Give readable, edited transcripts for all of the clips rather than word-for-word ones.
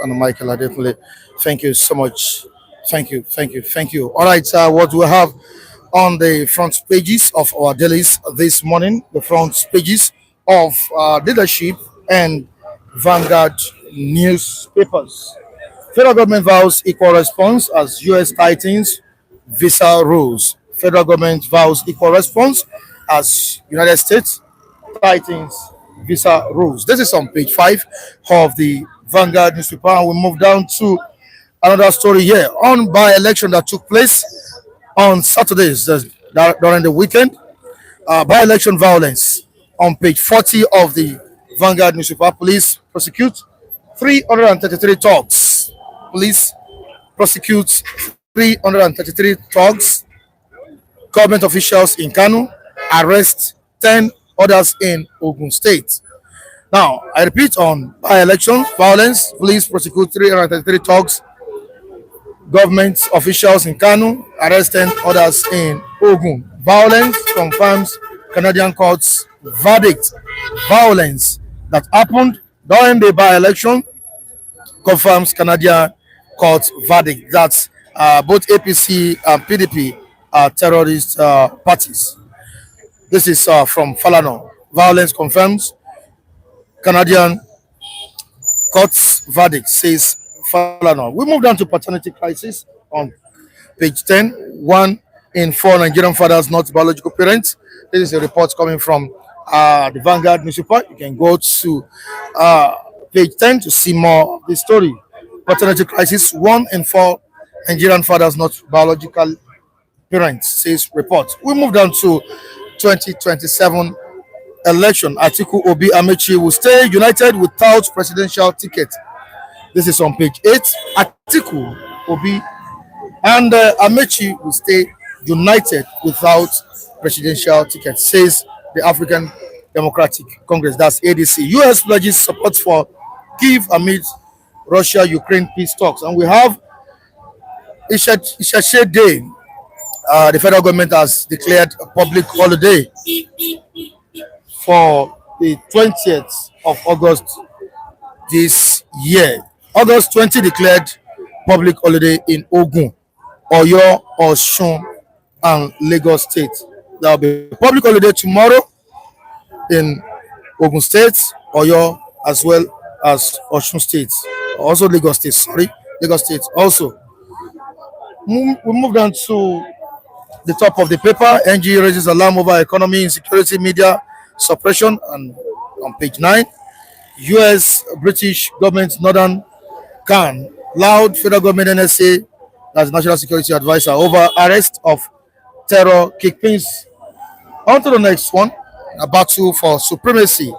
and Michael Adekunle. Thank you so much. Thank you. All right, what we have on the front pages of our dailies this morning, the front pages of leadership and Vanguard newspapers. Federal government vows equal response as US tightens visa rules. Federal government vows equal response as United States tightens visa rules. This is on page 5 of the Vanguard newspaper. And we move down to another story here on by election that took place on Saturdays during the weekend. By election violence on page 40 of the Vanguard newspaper. Police prosecute 333 talks. Police prosecutes 333 thugs. Government officials in Kano arrest 10 others in Ogun State. Now, I repeat on by-election violence, police prosecute 333 thugs. Government officials in Kano arrest 10 others in Ogun. Violence confirms Canadian court's verdict. Violence that happened during the by-election confirms Canadian court verdict that both APC and PDP are terrorist parties. This is from Falano. Violence confirms Canadian court's verdict, says Falano. We move down to paternity crisis on page 10. One in four Nigerian fathers not biological parents. This is a report coming from the Vanguard newspaper. You can go to page 10 to see more of the story. Paternity crisis. One in four Nigerian fathers not biological parents, says report. We move down to 2027 election. Atiku Obi Amechi will stay united without presidential ticket. This is on page 8. Atiku Obi and Amechi will stay united without presidential ticket, says the African Democratic Congress. That's ADC. US pledges support for Kyiv amid Russia-Ukraine peace talks. And we have Ishashe Day. The federal government has declared a public holiday for the 20th of August this year. August 20 declared public holiday in Ogun, Oyo, Osun, and Lagos State. There will be a public holiday tomorrow in Ogun State, Oyo, as well as Osun State. Also Lagos State, sorry. Lagos State also. We move down to the top of the paper. NG raises alarm over economy insecurity, media suppression, and on page 9, US British government Northern can loud federal government NSA as national security advisor over arrest of terror kickpins. On to the next one, a battle for supremacy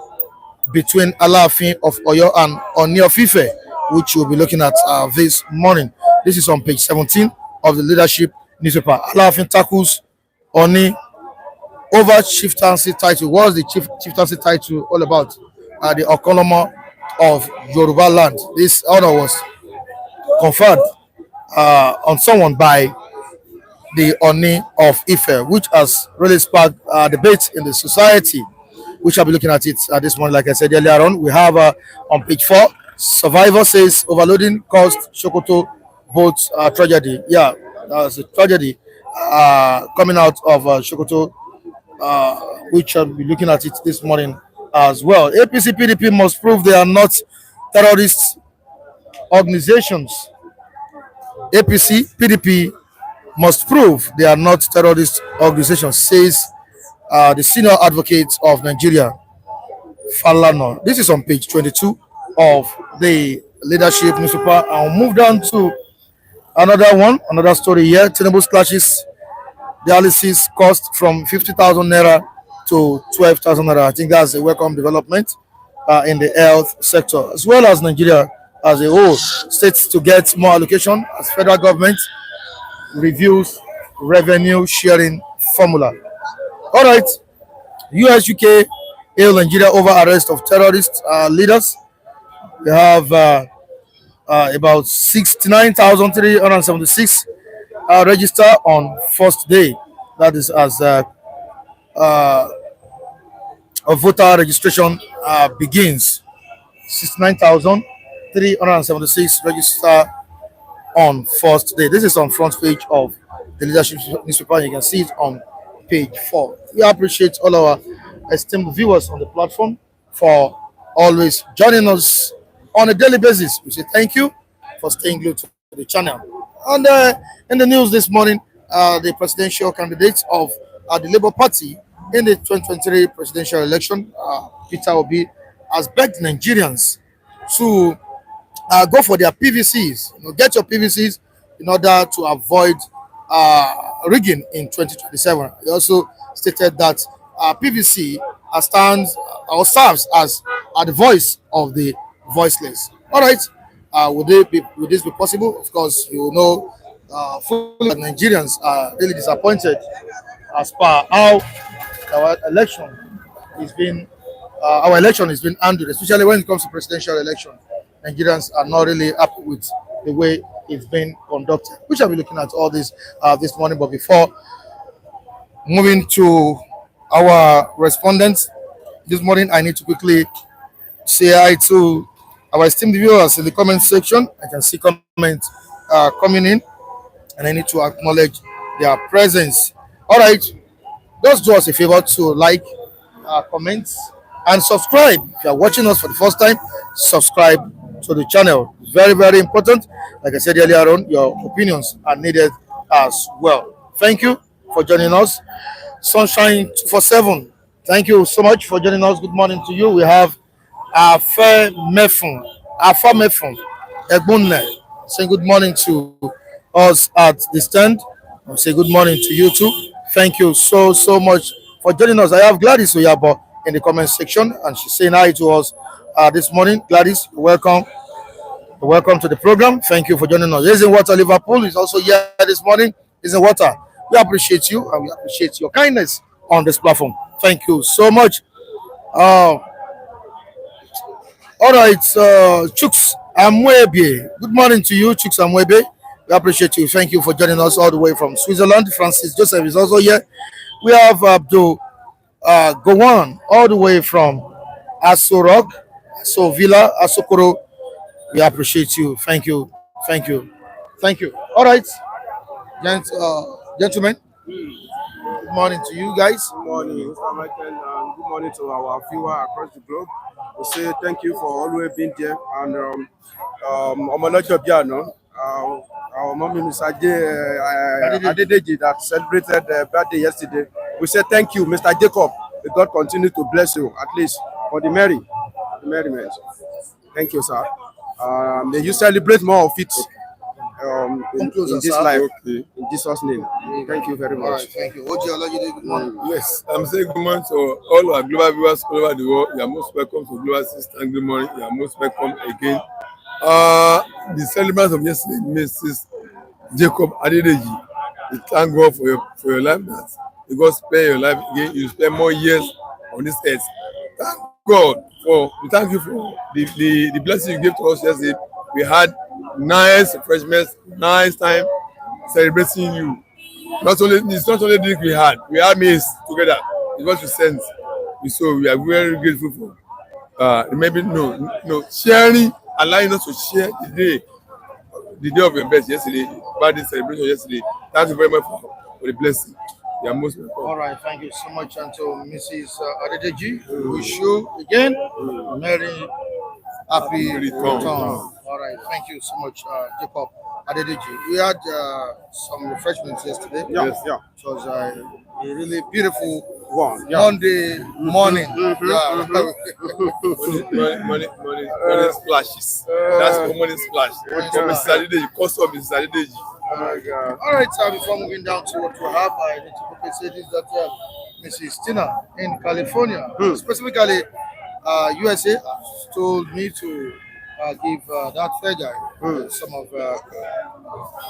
between Alaafin of Oyo and Oni of Ife, which we'll be looking at this morning. This is on page 17 of the leadership newspaper. Alaafin tackles Oni over chieftaincy title. What's the chieftaincy title all about? The Okoloma of Yoruba land. This honor was conferred on someone by the Oni of Ife, which has really sparked debate in the society, which I'll be looking at it this morning. Like I said earlier on, we have on page 4, survivor says overloading caused Sokoto boat tragedy. Yeah, that's a tragedy coming out of Sokoto, which I'll be looking at it this morning as well. APC PDP must prove they are not terrorist organizations. APC PDP must prove they are not terrorist organizations, says the senior advocate of Nigeria, Falano. This is on page 22 of the leadership newspaper. I'll move down to another story here. Tinubu's clashes dialysis cost from 50,000 naira to 12,000 naira. I think that's a welcome development in the health sector, as well as Nigeria as a whole. States to get more allocation as federal government reviews revenue sharing formula. All right, US, UK hail Nigeria over arrest of terrorist leaders. They have about 69,376 register on first day. That is as a voter registration begins. 69,376 376 register on first day. This is on front page of the leadership newspaper. You can see it on page 4. We appreciate all our esteemed viewers on the platform for always joining us on a daily basis. We say thank you for staying glued to the channel. And in the news this morning, the presidential candidate of the Labour Party in the 2023 presidential election, Peter Obi, has begged Nigerians to go for their PVCs. Get your PVCs in order to avoid rigging in 2027. He also stated that PVC stands or serves as the voice of the voiceless. All right, would this be possible? Of course, you know, fully that Nigerians are really disappointed as per how our election is being handled, especially when it comes to presidential election. Nigerians are not really happy with the way it's been conducted. We shall be looking at all this this morning. But before moving to our respondents this morning, I need to quickly say hi to our esteemed viewers in the comment section. I can see comments coming in, and I need to acknowledge their presence. All right, just do us a favor to like, comment, and subscribe. If you are watching us for the first time, subscribe to the channel. Very, very important. Like I said earlier on, your opinions are needed as well. Thank you for joining us. Sunshine 247. Thank you so much for joining us. Good morning to you. We have Afa Mefun Egbunle saying good morning to us at the stand. I'll say good morning to you too. Thank you so much for joining us. I have Gladys Oyabo in the comment section, and she's saying hi to us this morning. Gladys, welcome. Welcome to the program. Thank you for joining us. Isn't Water Liverpool is also here this morning. Isn't Water. We appreciate you and we appreciate your kindness on this platform. Thank you so much. All right, Chooks Amwebe. Good morning to you, Chooks Amwebe. We appreciate you. Thank you for joining us all the way from Switzerland. Francis Joseph is also here. We have Abdul Gowan all the way from Asorok, Aso Villa, Asokoro. We appreciate you. Thank you. Thank you. Thank you. All right, gentlemen. Good morning to you guys. Good morning, Mr. Michael, and good morning to our viewer across the globe. We say thank you for always being there. And our mommy, Mr. Adedeji, that celebrated birthday yesterday. We say thank you, Mr. Jacob. May God continue to bless you, at least for the merriment. Thank you, sir. May you celebrate more of it in this life. Okay. In Jesus' name. Thank you very much. Right, thank you. Good morning. Yes, I'm saying good morning to all our global viewers all over the world. You are most welcome to Global System. Good morning. You are most welcome again. The celebrants of yesterday, Mrs. Jacob Adedeji, we thank God for your life. That God spare your life again. You spend more years on this earth. Thank God we thank you for the blessing you gave to us yesterday. We had nice refreshments, nice time celebrating you. It's not only drink we had meals together. It's what you sent. So we are very grateful for maybe sharing, allowing us to share the day of your birth yesterday, birthday celebration yesterday. Thank you very much for the blessing. You are most welcome. All right, thank you so much, and to Mrs. Adedeji. Wish you again merry happy return. All right, thank you so much, Jacob Adedeji. We had some refreshments yesterday. Yes. It was a really beautiful One. Monday morning. Money splashes. That's the money splash. Mrs. Adedeji, custom Mrs. Adedeji. Oh my God. All right, before moving down to what we have, I need to quickly say this that Mrs. Tina in California, specifically USA, told me to give that fair guy some of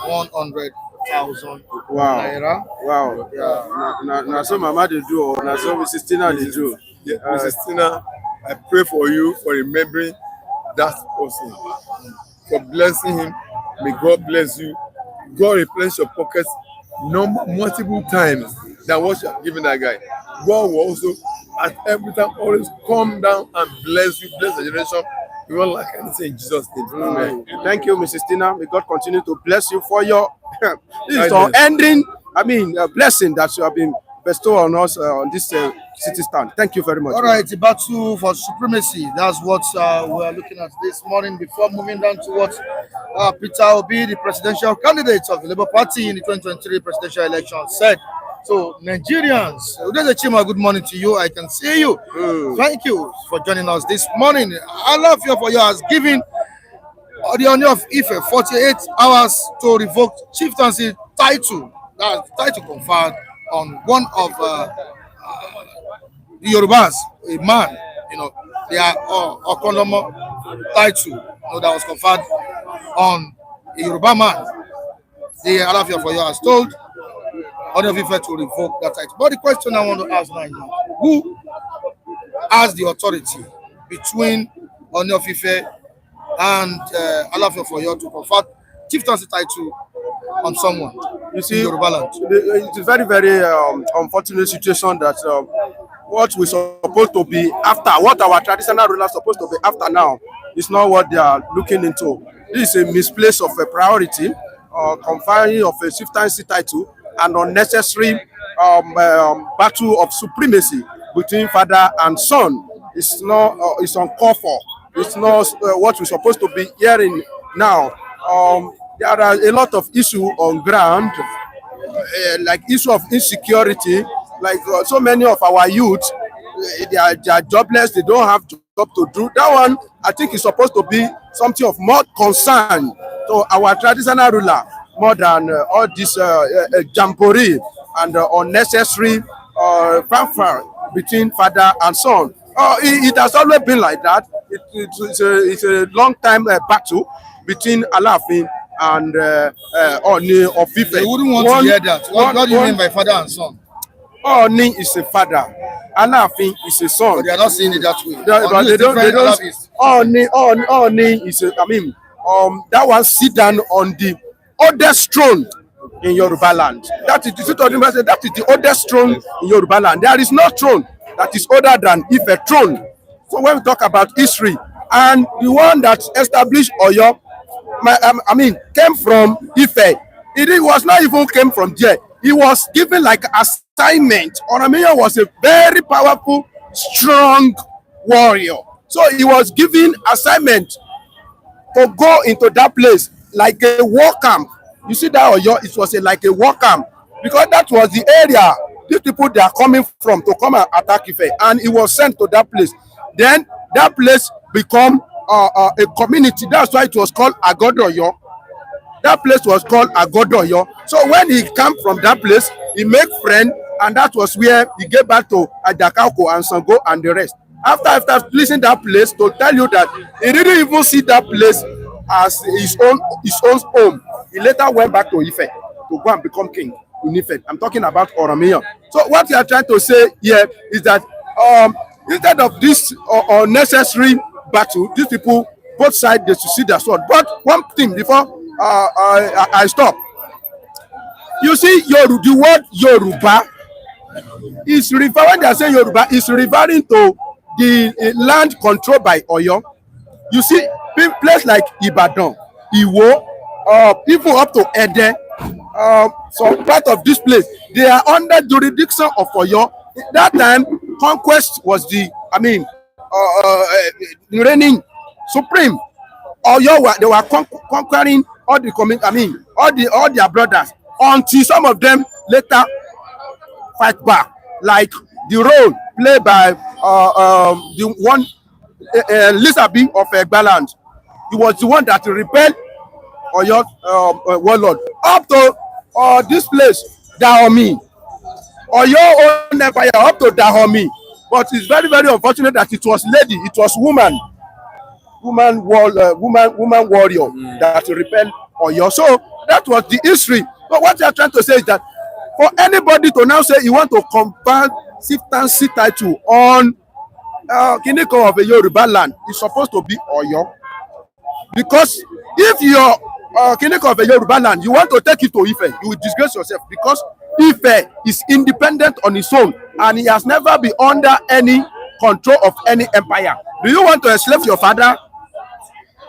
100,000 naira. Wow. Yeah. Now so Mama they do, or now so Mrs. Tina they do. Yeah, Mrs. Tina, I pray for you for remembering that person, for blessing him. May God bless you. God replenish your pockets multiple times than what you have given that guy. God will also at every time always come down and bless you, bless the generation We won't lack anything in Jesus' name. Amen. Thank you, Mrs. Tina. May God continue to bless you for your this is Kindness. unending, blessing that you have been bestowed on us on this city stand. Thank you very much. All right, the battle for supremacy. That's what we are looking at this morning. Before moving down to what Peter Obi, the presidential candidate of the Labour Party in the 2023 presidential election, said. So, Nigerians, Udeze Chima, good morning to you. I can see you. Thank you for joining us this morning. Allah for you has given the Ooni of Ife 48 hours to revoke chieftaincy title. That's title conferred on one of the Yorubas, a man, they are Okonomo title, that was conferred on a Yoruba man. The Alafia for you has told Ooni of Ife to revoke that title. But the question I want to ask now is, who has the authority between Ooni of Ife and Alafia for you to confer chieftaincy title on someone? You see, in Yoruba land? it's a very, very unfortunate situation that what we're supposed to be after, what our traditional rulers are supposed to be after now, is not what they are looking into. This is a misplace of a priority, conferring of a chieftaincy title, and unnecessary battle of supremacy between father and son. It's not. It's uncalled for. It's not what we're supposed to be hearing now. There are a lot of issues on ground, like issue of insecurity. Like so many of our youth, they are jobless. They don't have job to do. That one, I think, is supposed to be something of more concern to our traditional ruler, more than all this jamboree and unnecessary fanfare between father and son. It has always been like that. It's a long time battle between Alafin and Ooni of Ife. They wouldn't want to hear that. What do you mean by father and son? Ooni is a father, Alafin is a son. But they are not seeing it that way. But they don't. Ooni is that one sit down on the oldest throne in Yoruba land. That is the oldest throne in Yoruba land. There is no throne that is older than Ife throne. So when we talk about history, and the one that established Oyo, came from Ife. It was not even came from there. He was given like assignment. Oromia was a very powerful, strong warrior. So he was given assignment to go into that place like a war camp. You see that Oyo, it was like a war camp, because that was the area these people they are coming from to come and attack Ife, and he was sent to that place. Then that place become a community. That's why it was called Agodoyo. That place was called Agodoyo. So when he came from that place, he made friends, and that was where he gave back to Ajakako and Sango and the rest. After listening that place, to tell you that he didn't even see that place as his own home. He later went back to Ife to go and become king in Ife. I'm talking about Oromia. So what we are trying to say here is that instead of this unnecessary battle, these people, both sides, they should see their sword. But one thing before I stop. You see, the word Yoruba is referring, when they are saying Yoruba, is referring to the land controlled by Oyo. You see, places like Ibadan, Iwo, people up to Ede, some part of this place, they are under jurisdiction of Oyo. That time, conquest was reigning supreme. Oyo they were conquering all the all their brothers, until some of them later fight back, like the role played by the one Lisabi of Egbaland. He was the one that repelled Oyo warlord up to this place, Dahomey. Oyo own empire up to Dahomey. But it's very, very unfortunate that it was lady, it was woman warrior that repelled Oyo. So that was the history. But what they are trying to say is that for anybody to now say you want to convert chieftaincy title on Kiniko of a Yoruba land, it's supposed to be Oyo. Because if your Kiniko of a Yoruba land, you want to take it to Ife, you will disgrace yourself, because Ife is independent on its own and he has never been under any control of any empire. Do you want to enslave your father?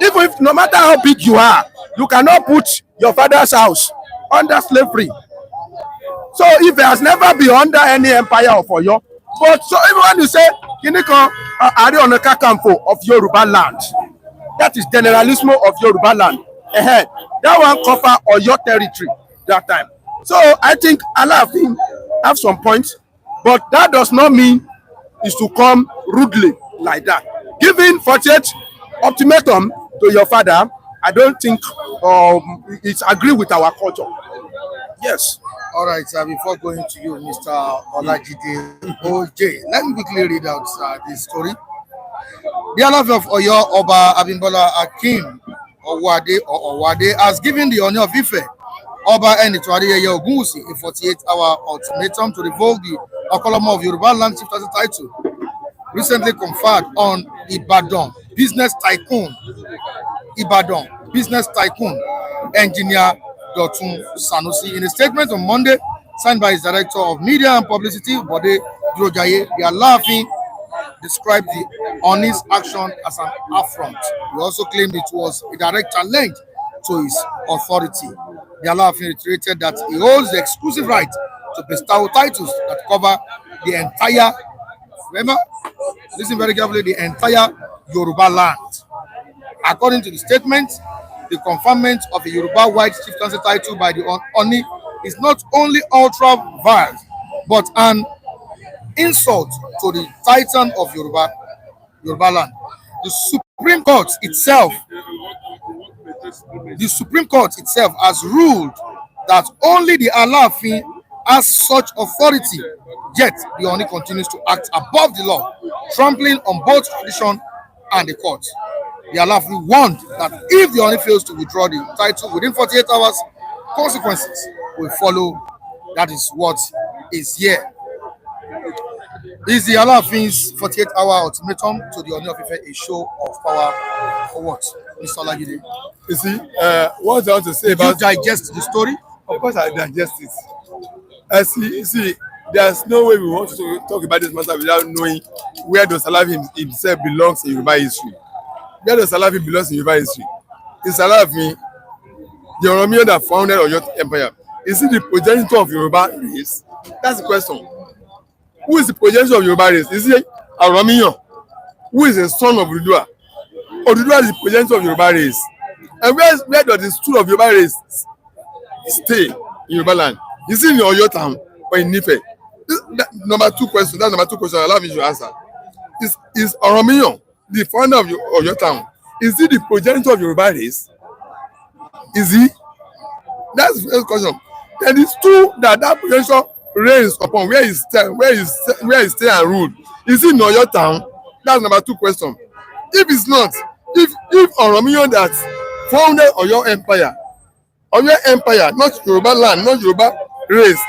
Even if no matter how big you are, you cannot put your father's house under slavery. So if it has never been under any empire of Oyo, but so even when you say Kinikan Are Ona Kakanfo of Yoruba land, that is generalismo of Yoruba land. That one cover Oyo territory that time. So I think Alaafin have some points, but that does not mean is to come rudely like that. Giving 48 ultimatum to your father, I don't think it's agree with our culture. Yes. All right, sir. Before going to you, Mr. Olajide OJ, let me quickly read out this story. The Alaafin of Oyo, Oba Abimbola Akin Owade has given the Ooni of Ife, Oba Enitan Adeyeye Ogunwusi, a 48-hour ultimatum to revoke the Okoloma of Yoruba land chieftaincy title recently conferred on Ibadan business tycoon, engineer Dotun Sanusi. In a statement on Monday, signed by his director of media and publicity, Bode Durojaye, the Alaafin described the Ooni's action as an affront. He also claimed it was a direct challenge to his authority. The Alaafin reiterated that he holds the exclusive right to bestow titles that cover the entire, remember, listen very carefully, the entire Yoruba land. According to the statement, the conferment of a Yoruba-wide chieftaincy title by the Ooni is not only ultra-vile, but an insult to the titan of Yoruba land. The Supreme Court itself has ruled that only the Alaafin has such authority, yet the Ooni continues to act above the law, trampling on both tradition and the court. The Alaafin warned that if the Ooni fails to withdraw the title within 48 hours, consequences will follow. That is what is here. Is the Alaafin's 48-hour ultimatum to the Ooni of Ife a show of power or what, Mr. Olajide? You see, what I want to say Did you digest the story? Of course, I digest it. You see, there's no way we want to talk about this matter without knowing where does Alaafin himself belongs in Yoruba history. Where does Alaafin belongs in Yoruba history? Is Alaafin the Oromiyan that founded Oyo Empire? Is he the progenitor of Yoruba race? That's the question. Who is the progenitor of Yoruba race? Is he Oromiyan? Who is the son of Oduduwa? Oduduwa is the progenitor of Yoruba race. And where does the stool of Yoruba race stay in Yoruba land? Is it in Oyo town or in Ife? Number two question. That's number two question. Allow me to answer. Is Oromiyan the founder of Oyo town? Is he the progenitor of Yoruba race? Is he? That's the first question. Then it's true that progenitor reigns upon where he stay and ruled. Is he in Oyo town? That's number two question. If it's not, if Oromiyan that founded Oyo Empire, not Yoruba land, not Yoruba race,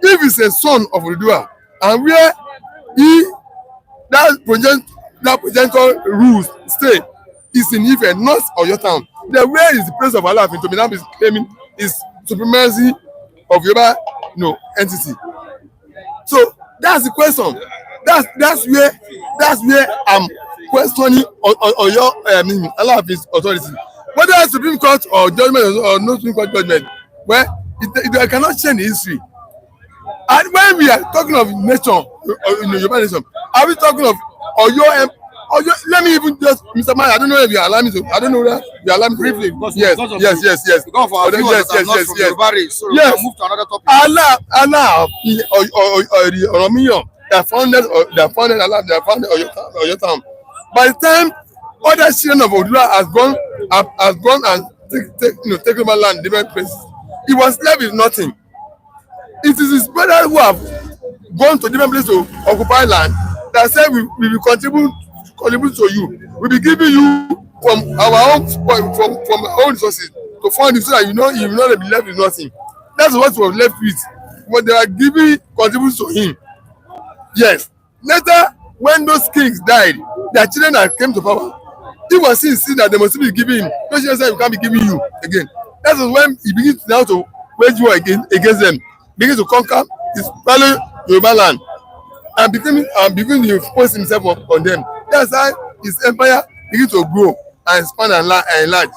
if he's a son of Oduduwa, and where that progenitor rules stay is in Ife, not Oyo town, then where is the place of Alaafin to be now claiming is supremacy of Yoruba entity? So that's the question. That's where I'm questioning Oyo Alaafin's authority. Whether it's Supreme Court or judgment or no Supreme Court judgment, well, it cannot change history. And when we are talking of nation, Yoruba nation, are we talking of Oyo? Let me even just, Mr. Man, I don't know if you are allowing me to. I don't know that you are allowing me briefly. Yes. Because for our viewers that are not from Yoruba race, so we can move to another topic. Oromiyan that founded Oyo town. By the time other children of Oduduwa has gone and take over land in different places, he was left with nothing. It is his brothers who have gone to different places to occupy land that said we will contribute to you. We will be giving you from our own resources to fund you so that you will not be left with nothing. That's what we were left with. But they are giving contributions to him. Yes. Later, when those kings died, their children that came to power, he was seeing that they must be giving him. Those children said, we can't be giving you again. That was when he begins now to wage war against them, begins to conquer his fellow Yoruba land, and begin to impose himself on them. That's how his empire begins to grow. and expand and enlarge.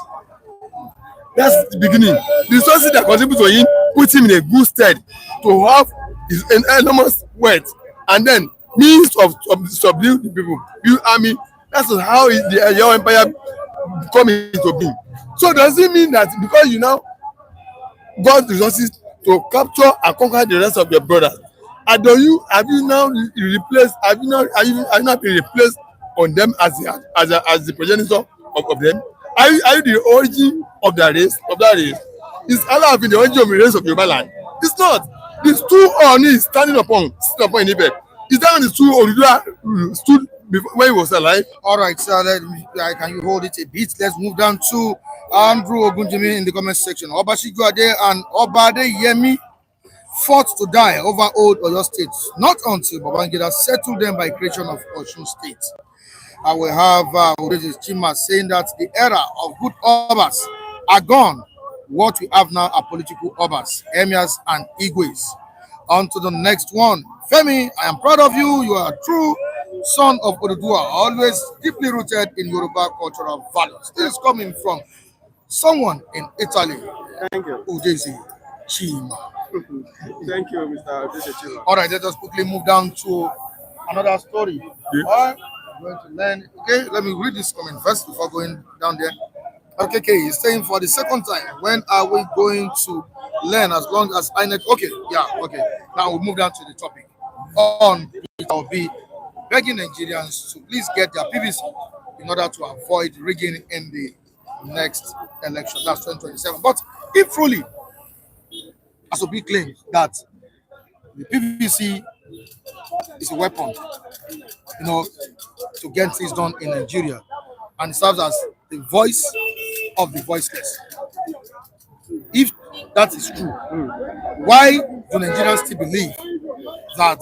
That's the beginning. The resources that contribute to him put him in a good stead to have his enormous wealth and then means of subdue the people, build army. That's how the Yoruba empire come into being. So does it mean that because you now got resources to capture and conquer the rest of your brothers, and have you now replaced have you not been replaced on them as the progenitor of them? Are you the origin of that race? Is Allah been the origin of the race of Yoruba land? It's not. These two Oni sitting upon Ibe. Is that when the two Oduduwa stood before, when he was alive? All right, sir. Can you hold it a bit? Let's move down to Andrew Ogunjimi in the comment section. Obashiguade and Obade Yemi fought to die over old Oyo State, not until Babangida settled them by creation of Osun State. I will have Chima saying that the era of good obas are gone. What we have now are political obas, emirs, and igwes. On to the next one. Femi, I am proud of you. You are a true son of Oduduwa, always deeply rooted in Yoruba cultural values. This is coming from someone in Italy. Thank you. Udezi Chima. Thank you, Mr. Chima. All right, let us quickly move down to another story. Yeah. All right, we're going to learn. Okay, let me read this comment first before going down there. Okay, he's saying for the second time, when are we going to learn as long as INEC? Okay, yeah, okay. Now we'll move down to the topic. On it, I'll be begging Nigerians to please get their PVC in order to avoid rigging in the next election. That's 2027. But if truly, as we claim that the PVC is a weapon, to get things done in Nigeria, and it serves as the voice of the voiceless. If that is true, why do Nigerians still believe that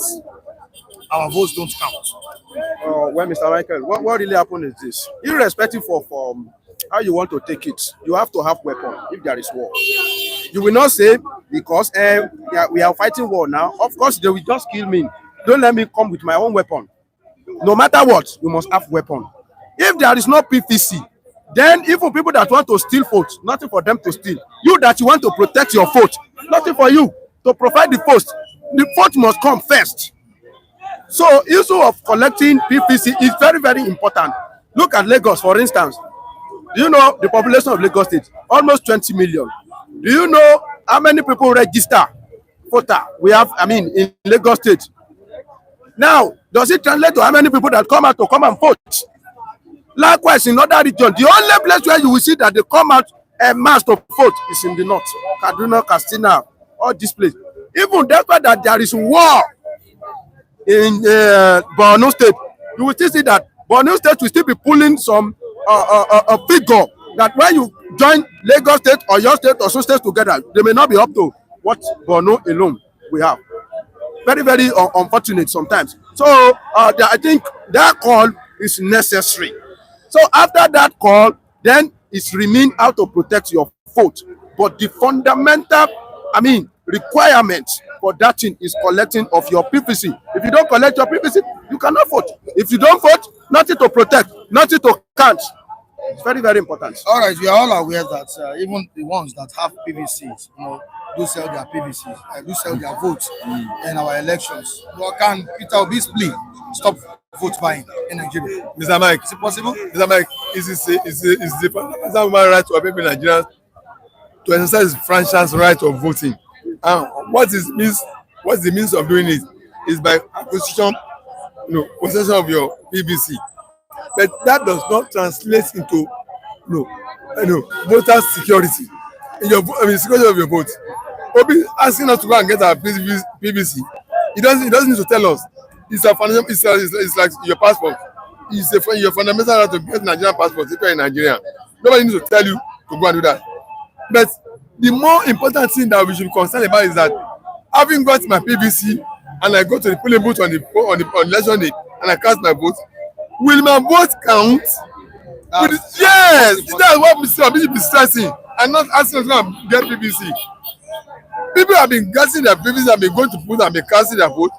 our votes don't count? Well, Mr. Michael, what really happened is this. Irrespective of how you want to take it, you have to have weapon if there is war. You will not say, because we are fighting war now, of course they will just kill me. Don't let me come with my own weapon. No matter what, you must have weapon. If there is no PVC, then even people that want to steal votes, nothing for them to steal. You that you want to protect your vote, nothing for you to provide the post. The vote must come first. So issue of collecting PVC is very, very important. Look at Lagos, for instance. Do you know the population of Lagos State? Almost 20 million. Do you know how many people register voter we have, in Lagos State? Now, does it translate to how many people that come out to come and vote? Likewise, in other regions, the only place where you will see that they come out en masse to vote is in the north. Kaduna, Katsina, all this place. Even despite that there is war in Borno State, you will still see that Borno State will still be pulling some a figure that when you join Lagos State or your state or some states together, they may not be up to what Borno alone we have. Very, very unfortunate sometimes. So I think that call is necessary. So after that call, then it's remain how to protect your vote. But the fundamental, requirement for that thing is collecting of your PVC. If you don't collect your PVC, you cannot vote. If you don't vote, nothing to protect, nothing to count. It's very, very important. All right, we are all aware that even the ones that have PVCs, do sell their PVCs, do sell their votes in our elections. What can Peter Obi's plea stop vote buying in Nigeria? Mr. Mike, is it possible? Mr. Mike, is the fundamental human right to every Nigerian to exercise his franchise right of voting? What the means of doing it is by acquisition, possession of your PVC. But that does not translate into voter security in your security of your vote. Obi asking us to go and get our PVC. He doesn't need to tell us. It's like your passport. It's your fundamental right to get Nigerian passport if you're in Nigeria. Nobody needs to tell you to go and do that. But the more important thing that we should be concerned about is that having got my PVC and I go to the polling booth on election day and I cast my vote, will my vote count? Yes, that's what Mr. Obi should be stressing and not asking us to go and get PVC. People have been casting their PVC and been going to put and been casting their vote.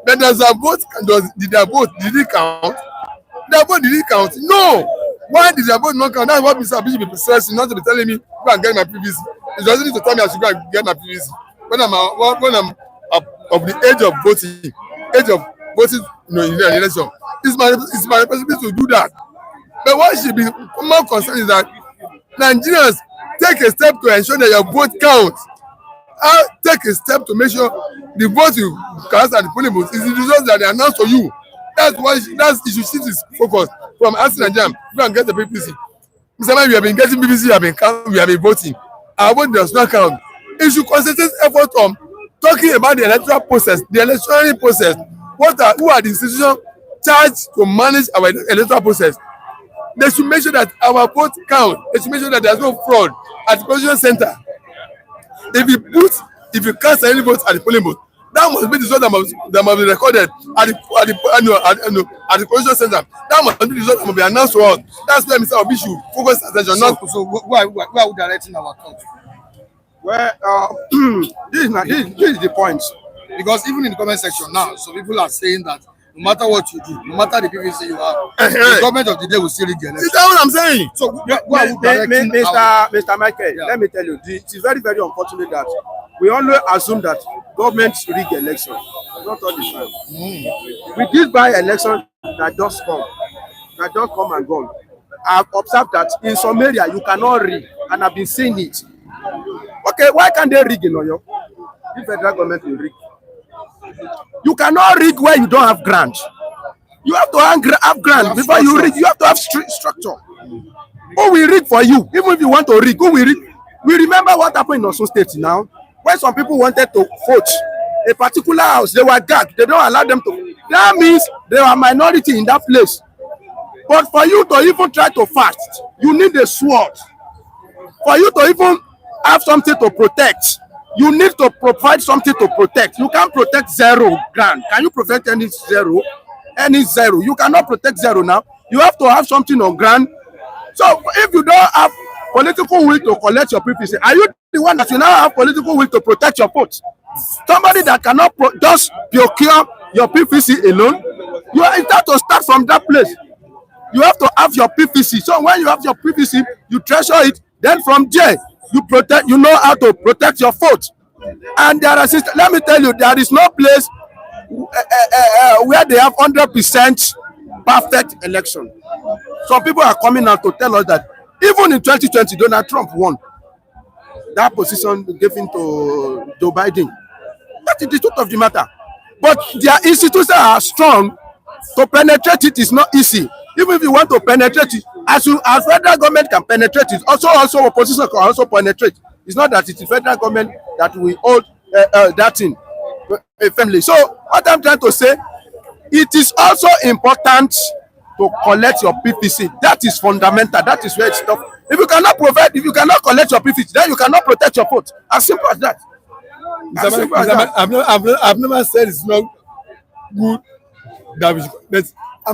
But did their vote, did it count? Their vote, did it count? No. Why did your vote not count? That's what Mr. Bishop be stressing, not to be telling me go and get my PVC. He doesn't need to tell me I should go and get my PVC. When I'm of the age of voting, in the election, it's my responsibility to do that. But what should be more concerned is that Nigerians take a step to ensure that your vote counts. Take a step to make sure the vote you cast at the polling booth is the results that they announce to you. You should shift his focus from asking Nigerians go and get the PVC. Mr. Man, we have been getting PVC, we have been voting. Our vote does not count. It should concentrate effort on talking about the electoral process, the electoral process. Who are the institutions charged to manage our electoral process? They should make sure that our vote count. They should make sure that there's no fraud at the position center. If you cast any votes at the polling booth, that must be the result that must be recorded at the position center. That must be the result that must be announced to us. That's where Mr. Obi should focus attention. So why are we directing our country? Well, this is the point. Because even in the comment section now, some people are saying that no matter what you do, no matter the PVC you have, the government of the day will still rig the election. Is that what I'm saying? So why are we directing Mr. Michael, let me tell you, it is very, very unfortunate that we always assume that governments rig election. Not all the time. With this by-election that just come and gone, I've observed that in some area you cannot rig, and I've been seeing it. Okay, why can't they rig in Oyo? The federal government will rig. You cannot rig where you don't have grant. You have to have grant before you rig. You have to have structure. Who will rig for you? Even if you want to rig, who will rig? We remember what happened in Osun State now, when some people wanted to vote a particular house, they were gagged. They don't allow them to. That means they are minority in that place. But for you to even try to fast, you need a sword. For you to even have something to protect, you need to provide something to protect. You can't protect 0 grand. Can you protect any zero? Any zero. You cannot protect 0 now. You have to have something on ground. So if you don't have political will to collect your PVC, are you the one that you now have political will to protect your vote? Somebody that cannot just procure your PVC alone, you are entitled to start from that place. You have to have your PVC. So when you have your PVC, you treasure it. Then from there, you know how to protect your vote. And there are systems. Let me tell you, there is no place where they have 100% perfect election. Some people are coming out to tell us that even in 2020, Donald Trump won. That position given to Joe Biden. That is the truth of the matter. But their institutions are strong. To penetrate it is not easy. Even if you want to penetrate it, as federal government can penetrate it, also opposition can also penetrate. It's not that it's the federal government that will hold that thing firmly. So what I'm trying to say, it is also important to collect your PVC. That is fundamental. That is where it's stuff. If you cannot collect your PVC, then you cannot protect your vote. As simple as that. As simple as that. I've never said it's not good that we should, but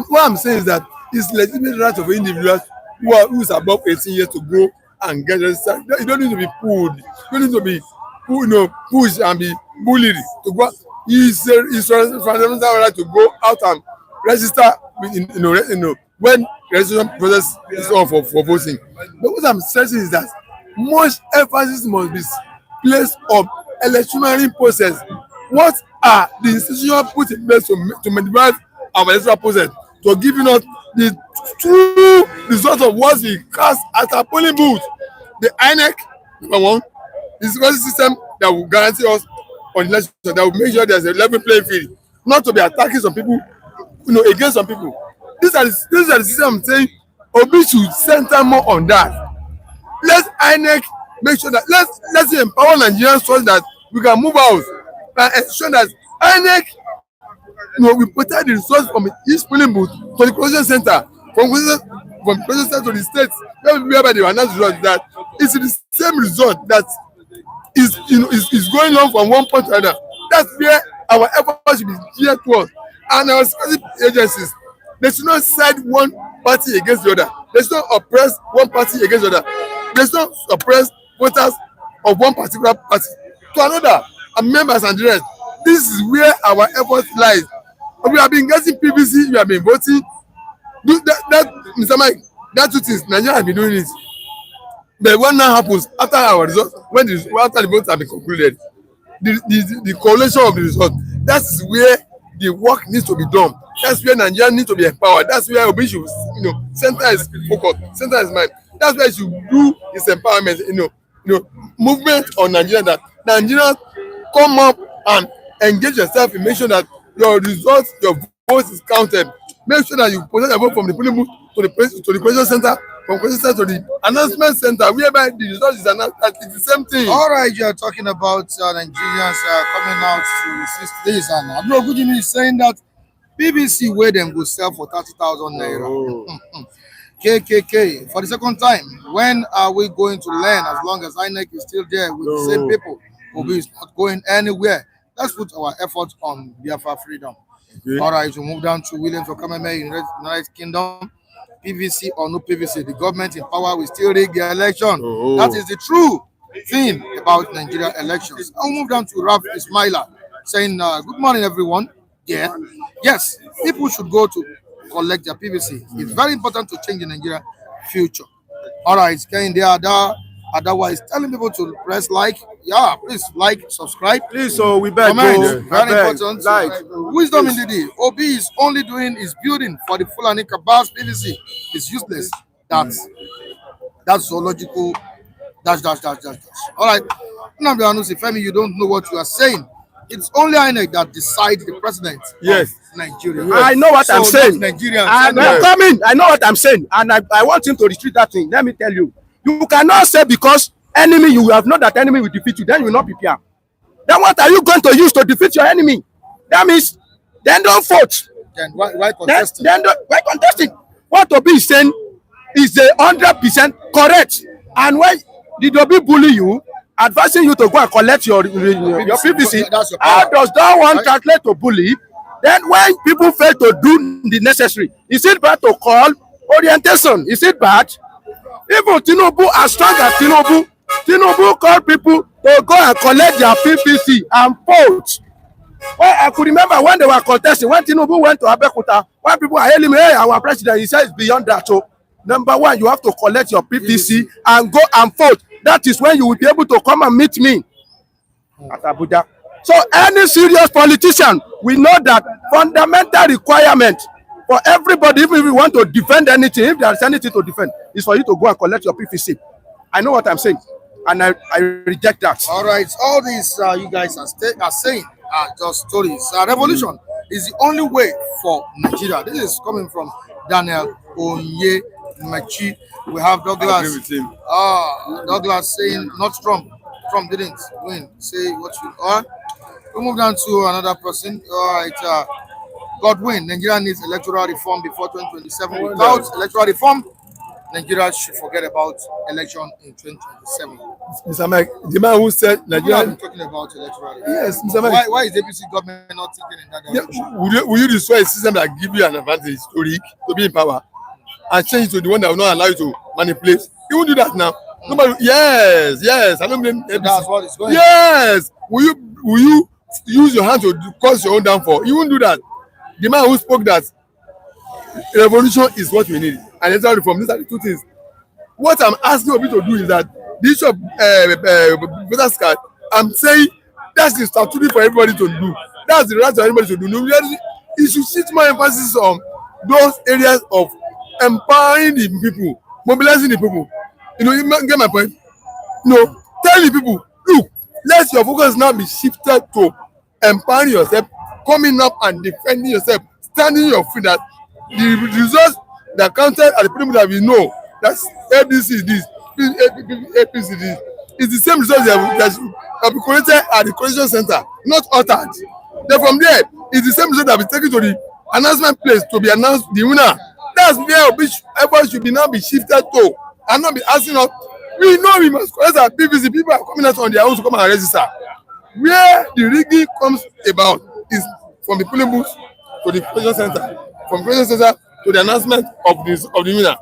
what I'm saying is that it's legitimate right of individuals who is above 18 years to go and get registered. You don't need to be pulled. You don't need to be pushed and be bullied to go. It's fundamental right to go out and register when registration process is on for voting. But what I'm stressing is that much emphasis must be placed on electioneering process. What are the institutions put in place to minimize our electoral process, to giving us the true result of what we cast at our polling booth? The INEC, number one, is a system that will guarantee us on election, that will make sure there's a level playing field, not to be attacking some people, against some people. These are the systems I'm saying. Obi should center more on that. Let INEC make sure that let's empower Nigerians so that we can move out and ensure that INEC, we protect the resource from each polling booth to the collection center, from collection center to the states, whereby they will announce results, that it's the same result that is going on from one point to another. That's where our efforts should be geared towards. And our specific agencies, they should not side one party against the other. They should not oppress one party against the other. They should not oppress voters of one particular party to another, and members and the rest. This is where our effort lies. We have been getting PVC, we have been voting. That Mr. Mike, That two things, Nigeria has been doing it. But what now happens after our results, after the votes have been concluded, the correlation of the result, that's where the work needs to be done. That's where Nigeria needs to be empowered. That's where Obi should, center is focus, center is mind. That's where you should do his empowerment, movement on Nigeria, that Nigeria come up and engage yourself in make sure that your results, your vote is counted. Make sure that you possess your vote from the polling booth to the question center, from question center to the announcement center, whereby the result is announced. It's the same thing. All right, you are talking about Nigerians coming out to resist this, and Abdul Gujimi is saying that PVC where them go sell for 30,000 naira. Oh. KKK for the second time. When are we going to learn? As long as INEC is still there with the same people, Obi is not going anywhere. Let's put our efforts on Biafra freedom. Okay. All right, we move down to Williams for Kameme, United Kingdom. PVC or no PVC, the government in power will still rig the election. Oh. That is the true thing about Nigeria elections. I'll move down to Ralph Ismaila saying, good morning, everyone. Yeah, yes, people should go to collect their PVC. It's very important to change the Nigeria future. All right, Ken, otherwise telling people to press like. Yeah, please like, subscribe. Please, so we beg. Comment, very important. Like. Wisdom in the day. Obi is only doing his building for the Fulani Kabas PVC. It's useless. That's zoological. Dash. All right. Femi, you don't know what you are saying. It's only INEC that decides the president. Yes. Of Nigeria. Yes. I know what I'm saying. Nigerians. And I'm coming. I know what I'm saying. And I want him to retreat that thing. Let me tell you. You cannot say because enemy, you have known that enemy will defeat you, then you will not prepare. Then what are you going to use to defeat your enemy? That means, then don't vote. Then why contesting? Why contesting? What Obi is saying is 100% correct. And why did Obi bully you, advising you to go and collect your PVC? How does that one translate to bully? Then when people fail to do the necessary, is it bad to call orientation? Is it bad? Even Tinubu, as strong as Tinubu called people to go and collect their PVC and vote. Well, I could remember when they were contesting, when Tinubu went to Abeokuta, when people are hailing me, hey, our president, he says beyond that. So, number one, you have to collect your PVC and go and vote. That is when you will be able to come and meet me at Abuja. So, any serious politician, we know that fundamental requirement for everybody, even if you want to defend anything, if there is anything to defend, is for you to go and collect your PVC. I know what I'm saying, and I reject that. All right, all these you guys are saying are just stories. Revolution is the only way for Nigeria. This is coming from Daniel Onyemachi. We have Douglas. Douglas saying not Trump. Trump didn't win. Say what you are. We move down to another person. All right. Godwin, Nigeria needs electoral reform before 2027. Without electoral reform, Nigeria should forget about election in 2027. Mr. Mike, the man who said Nigeria. I'm talking about electoral reform. Yes, Mr. Mike. Why is the APC government not thinking in that direction? Yeah, will you destroy a system that give you an advantage to be in power and change it to the one that will not allow you to manipulate? You won't do that now. Nobody. Yes. I don't blame APC. That's what it's going. Yes. Will you use your hand to cause your own downfall? You won't do that. The man who spoke that revolution is what we need, and electoral reform, these are the two things. What I'm asking Obi to do is that the issue of voters card, I'm saying that's the statutory for everybody to do. That's the right for everybody to do. You should shift more emphasis on those areas of empowering the people, mobilizing the people. You get my point? Tell the people, look, let your focus now be shifted to empowering yourself, coming up and defending yourself, standing your feet. That the results that counted at the people that we know, that's APC is this, APC is this. It's the same results that will be collected at the collection center, not altered. Then from there, it's the same result that will be taken to the announcement place to be announced the winner. That's where effort should be now be shifted to, and not be asking us. We know we must collect our PVC. People are coming out on their own to come and register. Where the rigging comes about is from the polling booth to the collection center, from the collection center to the announcement of the winner.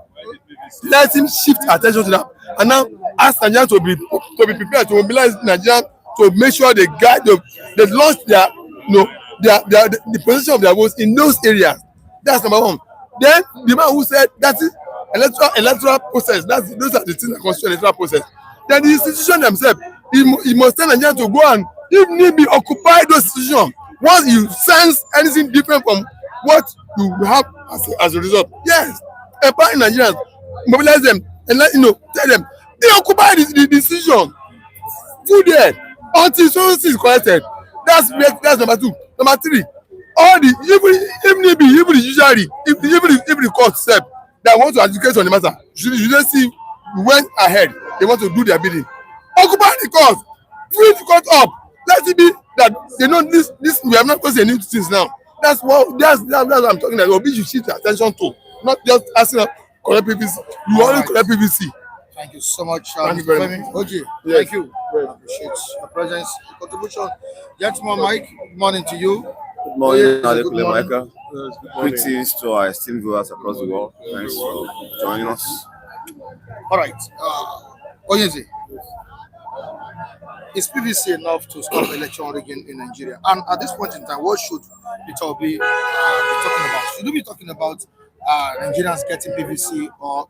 Let him shift attention to that, and now ask Nigerians to be prepared to mobilize Nigerians to make sure they launch the position of their votes in those areas. That's number one. Then the man who said that is electoral process. Those are the things that constitute electoral process. Then the institution themselves, he must tell Nigerians to go and, if need be, occupy those institutions. Once you sense anything different from what you have as a result, yes, empower Nigerians, mobilize them, and tell them they occupy the decision. Full there until so is corrected. That's number two. Number three, all the even the judiciary, if the court step that want to advocate on the matter, you just see went ahead. They want to do their bidding. Occupy the court, free the court up. Let it be that they know this. We have not caused any things now. That's what I'm talking about. Obi should shift attention to, not just asking correct PVC. You always correct PVC. Thank you so much. Thank you very much. Okay, Yes. thank you. I appreciate your presence, your contribution. Gentleman Mike, good morning to you. Good morning, Good Adekunle morning. Michael. Greetings to our esteemed viewers across the world. Thanks for joining us. All right. Onyeze, is PVC enough to stop election rigging in Nigeria? And at this point in time, what should Peter Obi be talking about? Should we be talking about Nigerians getting PVC or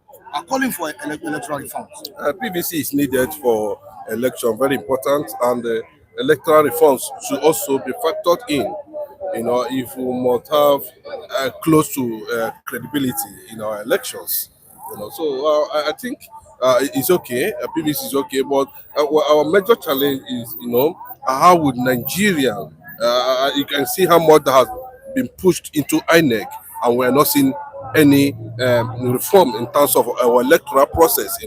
calling for electoral reforms? PVC is needed for election, very important, and electoral reforms should also be factored in. If we must have close to credibility in our elections. So I think it's okay. PVC is okay, but our major challenge is, how would Nigeria? You can see how much that has been pushed into INEC, and we're not seeing any reform in terms of our electoral process.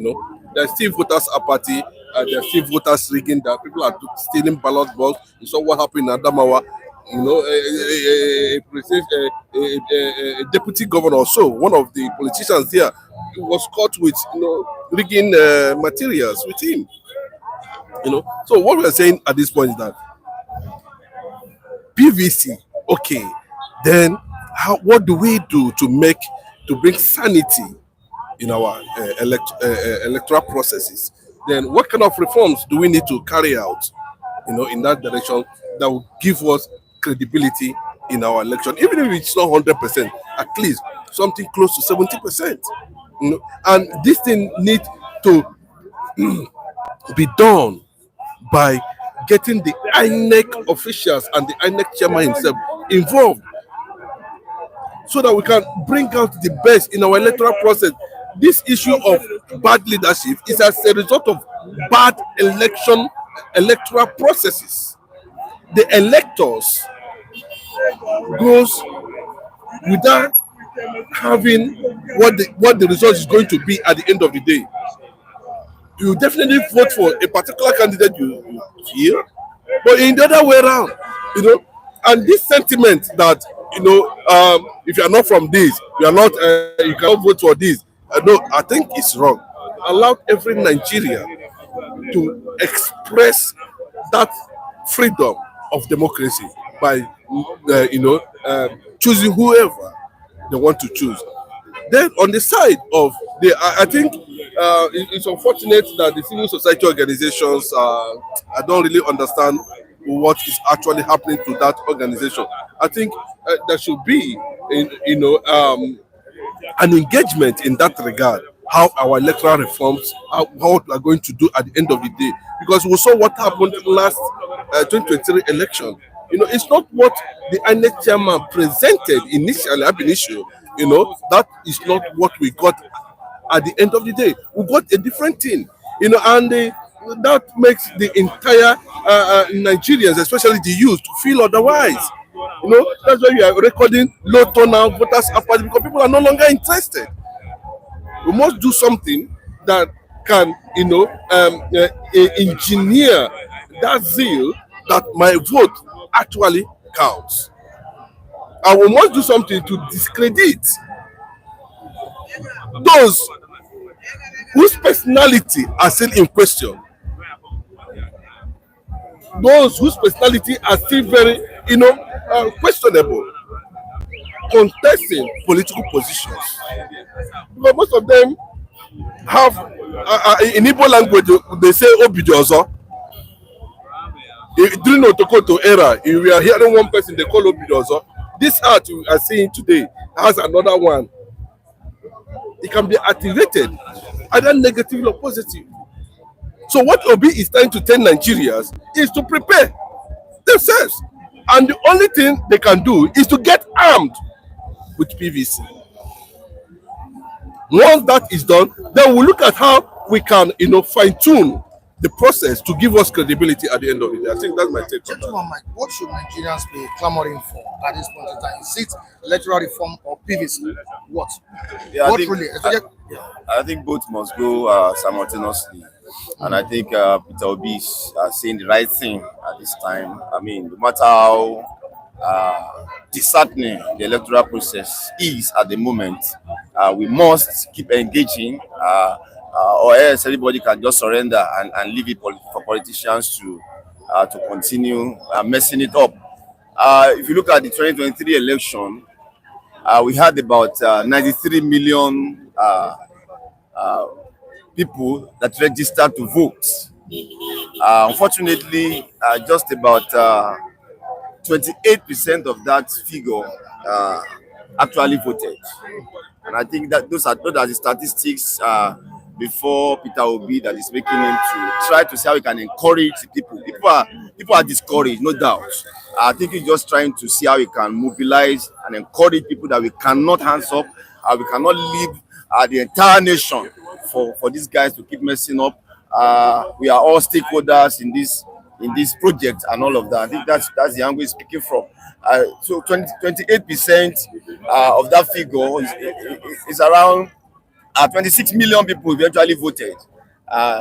There's still voters apathy. There's still voters rigging. That people are stealing ballot balls. You saw what happened in Adamawa. A deputy governor, also one of the politicians there, was caught with rigging materials with him. So what we're saying at this point is that PVC, okay, then what do we do to bring sanity in our electoral processes? Then what kind of reforms do we need to carry out, in that direction that will give us credibility in our election, even if it's not 100%, at least something close to 70%. And this thing needs to be done by getting the INEC officials and the INEC chairman himself involved, so that we can bring out the best in our electoral process. This issue of bad leadership is as a result of bad electoral processes. The electors goes without having what the result is going to be at the end of the day. You definitely vote for a particular candidate you feel, but in the other way around, and this sentiment that if you are not from this, you are not, you cannot vote for this. No, I think it's wrong. Allow every Nigerian to express that freedom of democracy by choosing whoever they want to choose. Then on the side of I think it's unfortunate that the civil society organizations, I don't really understand what is actually happening to that organization. I think there should be an engagement in that regard, how our electoral reforms, what we are going to do at the end of the day. Because we saw what happened last 2023 election. It's not what the INEC chairman presented initially, ab initio. That is not what we got at the end of the day. We got a different thing, and that makes the entire Nigerians, especially the youth, feel otherwise. That's why we are recording low turnout, voters apathy, because people are no longer interested. We must do something that can, engineer that zeal that my vote actually counts. And we must do something to discredit those whose personality are still in question. Those whose personality are still very, questionable, contesting political positions. But most of them have, in Igbo language, they say Obidozo. During Otokoto era, if we are hearing one person, they call Obidozo. This art you are seeing today has another one. it can be activated, either negative or positive. So what Obi is trying to tell Nigerians is to prepare themselves. And the only thing they can do is to get armed with PVC. Once that is done, then we'll look at how we can, fine-tune the process to give us credibility at the end of the day. I think that's my take on that. Gentleman Mike, what should Nigerians be clamoring for at this point in time? Is it electoral reform or PVC? What? Yeah, What really? I think both must go simultaneously. And I think Peter Obi is saying the right thing at this time. I mean, no matter how disheartening the electoral process is at the moment, we must keep engaging, or else everybody can just surrender and leave it for politicians to continue messing it up. If you look at the 2023 election, we had about 93 million people that registered to vote. Unfortunately, just about 28% of that figure actually voted. And I think that those are the statistics before Peter Obi that is making him to try to see how he can encourage people. People are discouraged, no doubt. I think he's just trying to see how he can mobilize and encourage people that we cannot hands up, we cannot leave the entire nation for these guys to keep messing up. We are all stakeholders in this project and all of that. I think that's the angle he's speaking from. So 28% of that figure is around 26 million people eventually voted,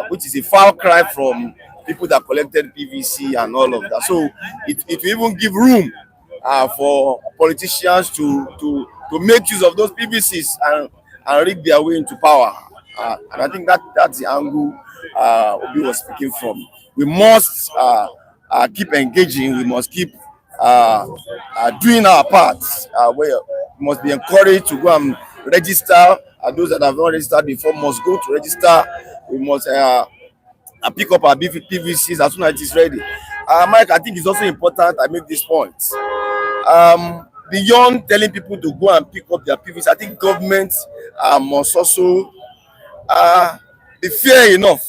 which is a far cry from people that collected PVC and all of that. So it will even give room for politicians to make use of those PVCs and rig their way into power. And I think that's the angle Obi was speaking from. We must keep engaging. We must keep doing our parts. We must be encouraged to go and register. Those that have not registered before must go to register. We must pick up our PVCs as soon as it is ready. Mike, I think it's also important I make this point. Beyond telling people to go and pick up their PVCs, I think government must also be fair enough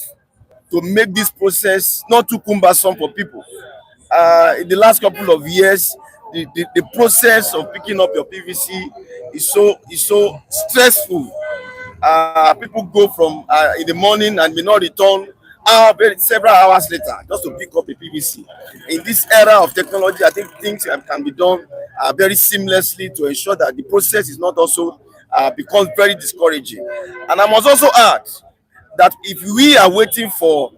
to make this process not too cumbersome for people. In the last couple of years, the process of picking up your PVC is so stressful. People go from in the morning and may not return several hours later just to pick up a PVC. In this era of technology, I think things can be done very seamlessly to ensure that the process is not also becomes very discouraging. And I must also add that if we are waiting for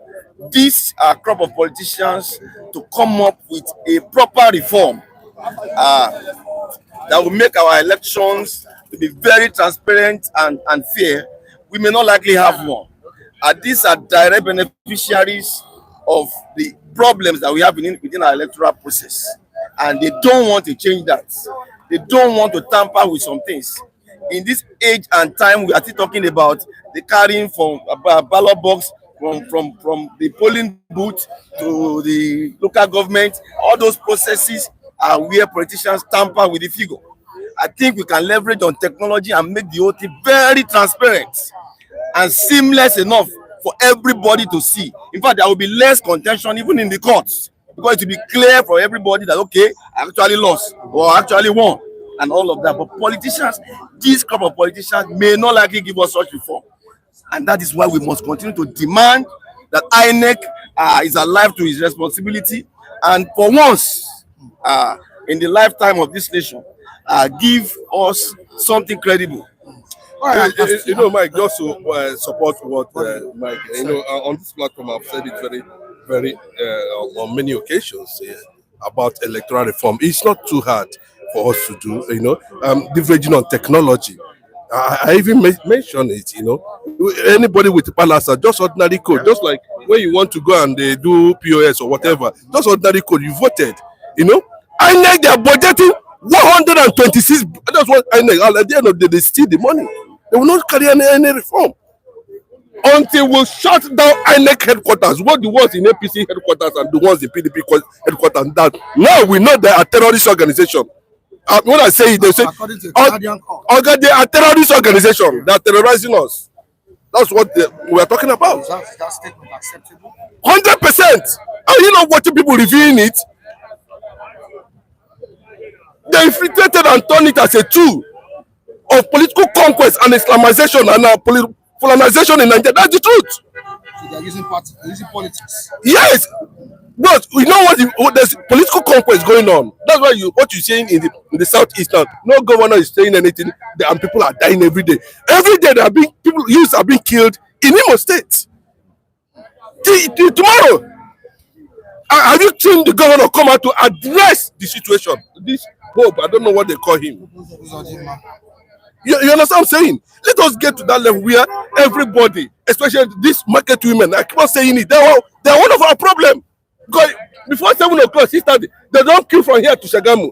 this crop of politicians to come up with a proper reform that will make our elections to be very transparent and fair, we may not likely have one. These are direct beneficiaries of the problems that we have within our electoral process, and they don't want to change that. They don't want to tamper with some things. In this age and time, we are still talking about the carrying from a ballot box from the polling booth to the local government. All those processes are where politicians tamper with the figure. I think we can leverage on technology and make the whole thing very transparent and seamless enough for everybody to see. In fact, there will be less contention even in the courts, because it will be clear for everybody that, okay, I actually lost or actually won and all of that. But politicians, this crop of politicians may not likely give us such reform. And that is why we must continue to demand that INEC is alive to his responsibility, and for once in the lifetime of this nation, give us something credible. Mike, just to support what Mike, on this platform, I've said it very, very on many occasions about electoral reform. It's not too hard for us to do, leveraging on technology. I even mentioned it, anybody with palace, just ordinary code, just like when you want to go and they do POS or whatever, just ordinary code, you voted, INEC, they are budgeting 126, that's what INEC, at the end of the day, they steal the money. They will not carry any reform until we shut down INEC headquarters, what the ones in APC headquarters and the ones in PDP headquarters. That now we know they are terrorist organization. When I say it, they say, According to the Canadian court. they are terrorist organization. They are terrorizing us. That's what we are talking about. Is that statement acceptable? 100%. Are you not watching people reviewing it? They infiltrated and turned it as a tool of political conquest and Islamization and colonization in Nigeria. That's the truth. So they're using politics. Yes, but we know what there's political conquest going on. That's why what you're saying in the southeast now. No governor is saying anything, and people are dying every day. Every day youths are being killed in Imo State. Tomorrow, have you seen the governor come out to address the situation? This Pope, I don't know what they call him. You understand what I'm saying? Let us get to that level where everybody, especially these market women, I keep on saying it, they're one of our problem. Because before 7 o'clock, 6:30, they don't kill from here to Shagamu.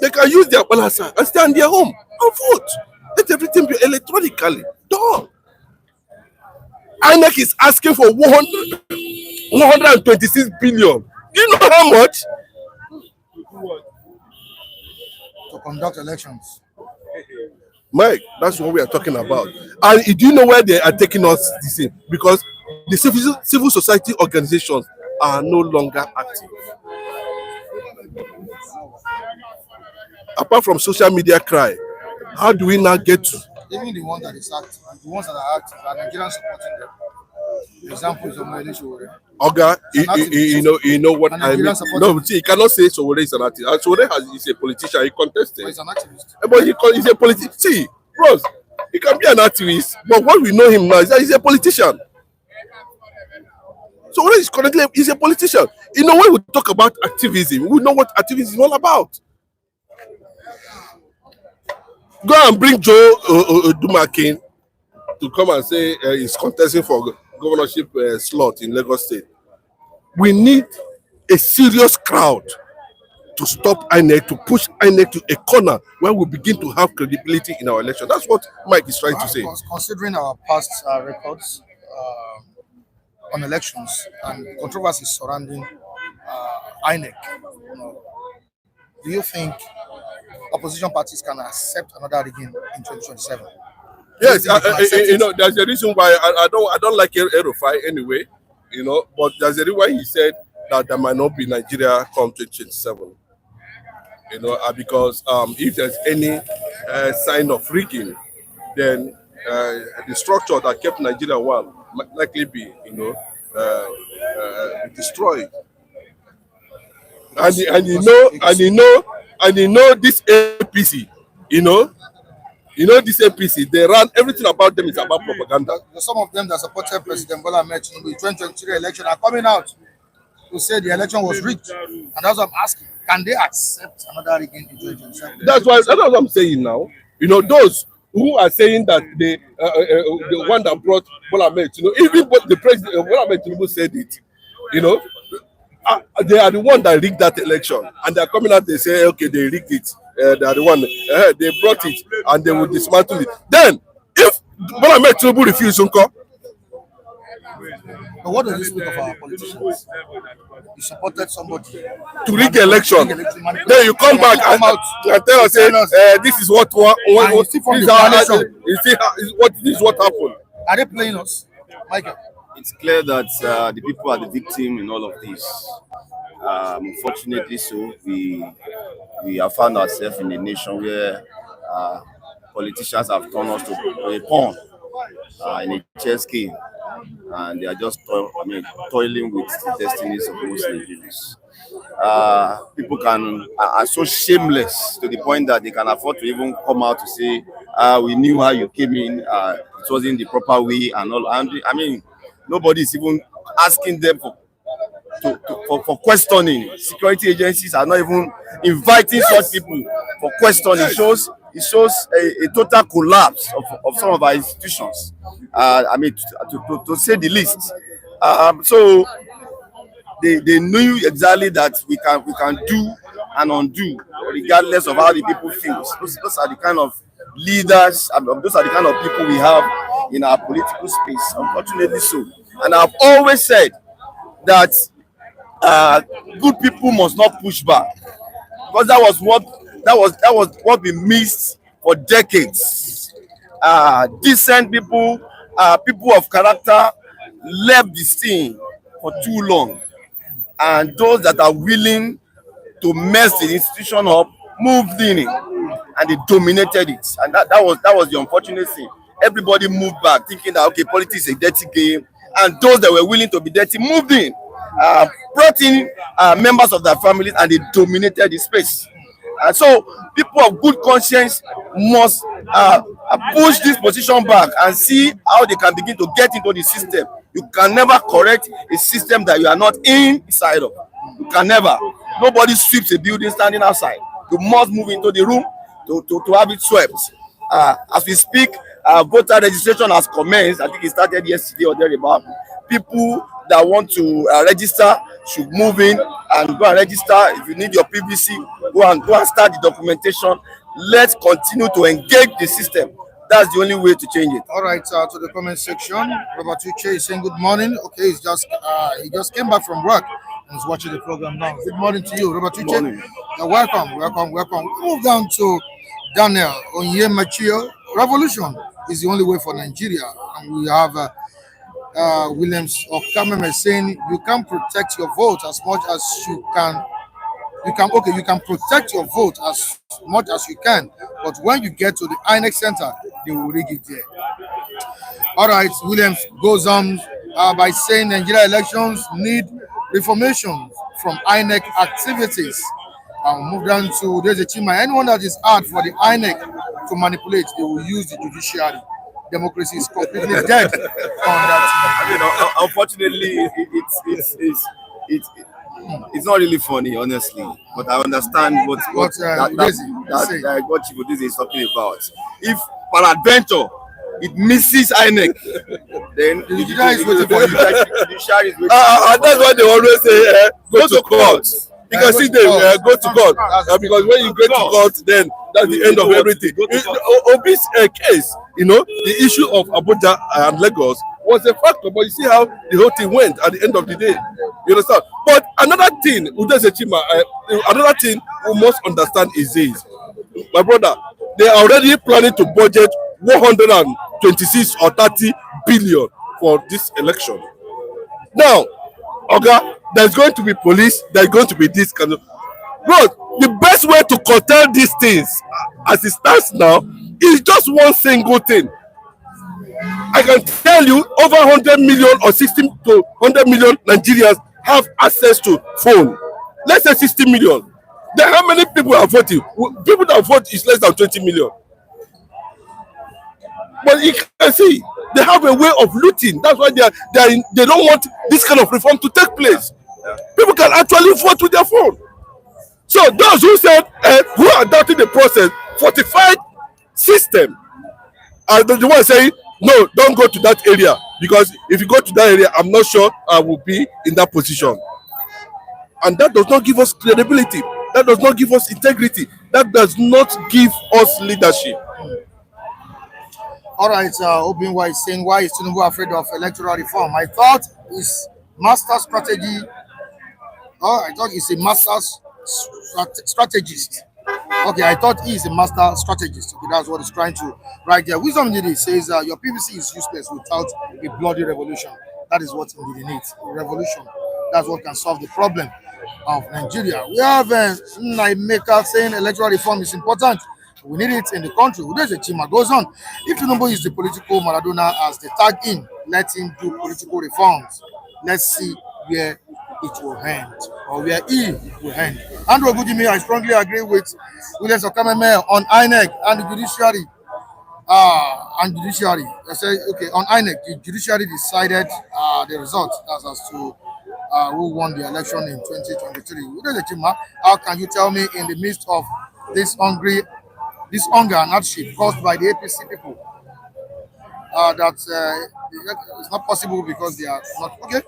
They can use their balasa and stay in their home and vote. Let everything be electronically done. INEC is asking for 126 billion. Do you know how much? To conduct elections. Mike, that's what we are talking about. And do you know where they are taking us this in? Because the civil society organizations are no longer active. Apart from social media cry, how do we now get to? Even the one that is active, the ones that are active, are Nigerians supporting them. The example is Omoyele. Oga, you know what I mean. No, see, you cannot say Sowore is an activist. Sowore is a politician. He contested. But he's an activist. But he's a politician. See, bros, he can be an activist, but what we know him now is that he's a politician. Sowore is currently he's a politician. You know, when we talk about activism, we know what activism is all about. Go and bring Joe Dumakin to come and say he's contesting for governorship slot in Lagos State. We need a serious crowd to stop INEC, to push INEC to a corner where we begin to have credibility in our election. That's what Mike is trying to say. Considering our past records on elections and controversies surrounding INEC, do you think opposition parties can accept another again in 2027? Yes, there's a reason why I don't like Erufai anyway, but there's a reason why he said that there might not be Nigeria come 2027. Because if there's any sign of rigging, then the structure that kept Nigeria one might likely be, destroyed. And this APC, this APC, they ran everything about them is about propaganda. Some of them that supported President Bola Ahmed Tinubu in the 2023 election are coming out to say the election was rigged. And that's what I'm asking. Can they accept another rigging in 2027? That's what I'm saying now. Those who are saying that the one that brought Bola Ahmed Tinubu, even the president Bola Ahmed Tinubu said it, they are the one that rigged that election, and they are coming out. They say, okay, they rigged it. They are the one. They brought it, and they will dismantle it. Then, if Bola Ahmed Tinubu refuses, Unko. But what does this speak of our politicians? You supported somebody to rig the election. Then you come back and tell us, this is what happened. Are they playing us, Michael? It's clear that the people are the victim in all of this. Unfortunately, so we have found ourselves in a nation where politicians have turned us to a pawn in a chess game, and they are just toiling with the destinies of most Nigerians. People are so shameless to the point that they can afford to even come out to say, we knew how you came in, it wasn't the proper way and all. And nobody is even asking them for questioning. Security agencies are not even inviting such people for questioning. It shows a total collapse of some of our institutions. To say the least. So they knew exactly that we can do and undo regardless of how the people feel. Those are the kind of leaders, those are the kind of people we have in our political space, unfortunately so. And I've always said that good people must not push back, because that was what we missed for decades. Decent people, people of character, left the scene for too long, and those that are willing to mess the institution up moved in, and they dominated it, and that was the unfortunate thing. Everybody moved back thinking that okay, politics is a dirty game, and those that were willing to be dirty moved in, brought in members of their families, and they dominated the space. And so people of good conscience must push this position back and see how they can begin to get into the system. You can never correct a system that you are not inside of. You can never. Nobody sweeps a building standing outside. You must move into the room to have it swept. As we speak, voter registration has commenced. I think it started yesterday or thereabout. People that want to register should move in and go and register. If you need your PVC, go and start the documentation. Let's continue to engage the system. That's the only way to change it. All right, to the comment section. Robert Uche is saying good morning. Okay, he just came back from work and is watching the program now. Good morning to you, Robert Uche. Morning. Welcome. Move down to Daniel Onyemachio. Revolution is the only way for Nigeria, and we have Williams of Kameme saying you can protect your vote as much as you can. You can protect your vote as much as you can, but when you get to the INEC center, they will rig it there. All right, Williams goes on by saying Nigeria elections need reformation from INEC activities. I'll move down to there's a chima. Anyone that is hard for the INEC to manipulate, they will use the judiciary. Democracy is completely dead on that. I mean, unfortunately, it's not really funny, honestly. But I understand what Chibudizi is talking about. If peradventure it misses INEC, then the judiciary is waiting for you. And that's why they always say, go to court. Because see, they go to court. Because when you go to court, then that's the end of everything. Obi's case, the issue of Abuja and Lagos was a factor, but you see how the whole thing went at the end of the day. You understand? But another thing, another thing we must understand is this. My brother, they are already planning to budget 126 or 30 billion for this election. Now, there's going to be police, there's going to be this kind of. Bro, the best way to curtail these things as it stands now is just one single thing. I can tell you over 100 million or 60 to 100 million Nigerians have access to phone. Let's say 60 million. Then how many people are voting? People that vote is less than 20 million. But you can see they have a way of looting. That's why they don't want this kind of reform to take place. People can actually vote with their phone. So those who said who are doubting the process, fortified system, are the ones saying no, don't go to that area, because if you go to that area, I'm not sure I will be in that position. And that does not give us credibility. That does not give us integrity. That does not give us leadership. All right, Obinwa is saying, why is Tinubu afraid of electoral reform? I thought it's master strategy. I thought he's a master strategist. Okay, I thought he is a master strategist. Okay, that's what he's trying to write there. Wisdom Didi says your PVC is useless without a bloody revolution. That is what Ndidi needs. A revolution. That's what can solve the problem of Nigeria. We have Naimeka saying electoral reform is important. We need it in the country. There's a Chima goes on. If Tinubu is the political Maradona as the tag in, let him do political reforms. Let's see where it will end, or where he will end. Andrew Ogudimi, I strongly agree with Williams Okameme on INEC and the judiciary. I say, okay, on INEC, the judiciary decided the result as to who won the election in 2023. How can you tell me in the midst of this hunger and hardship caused by the APC people that it's not possible because they are not okay?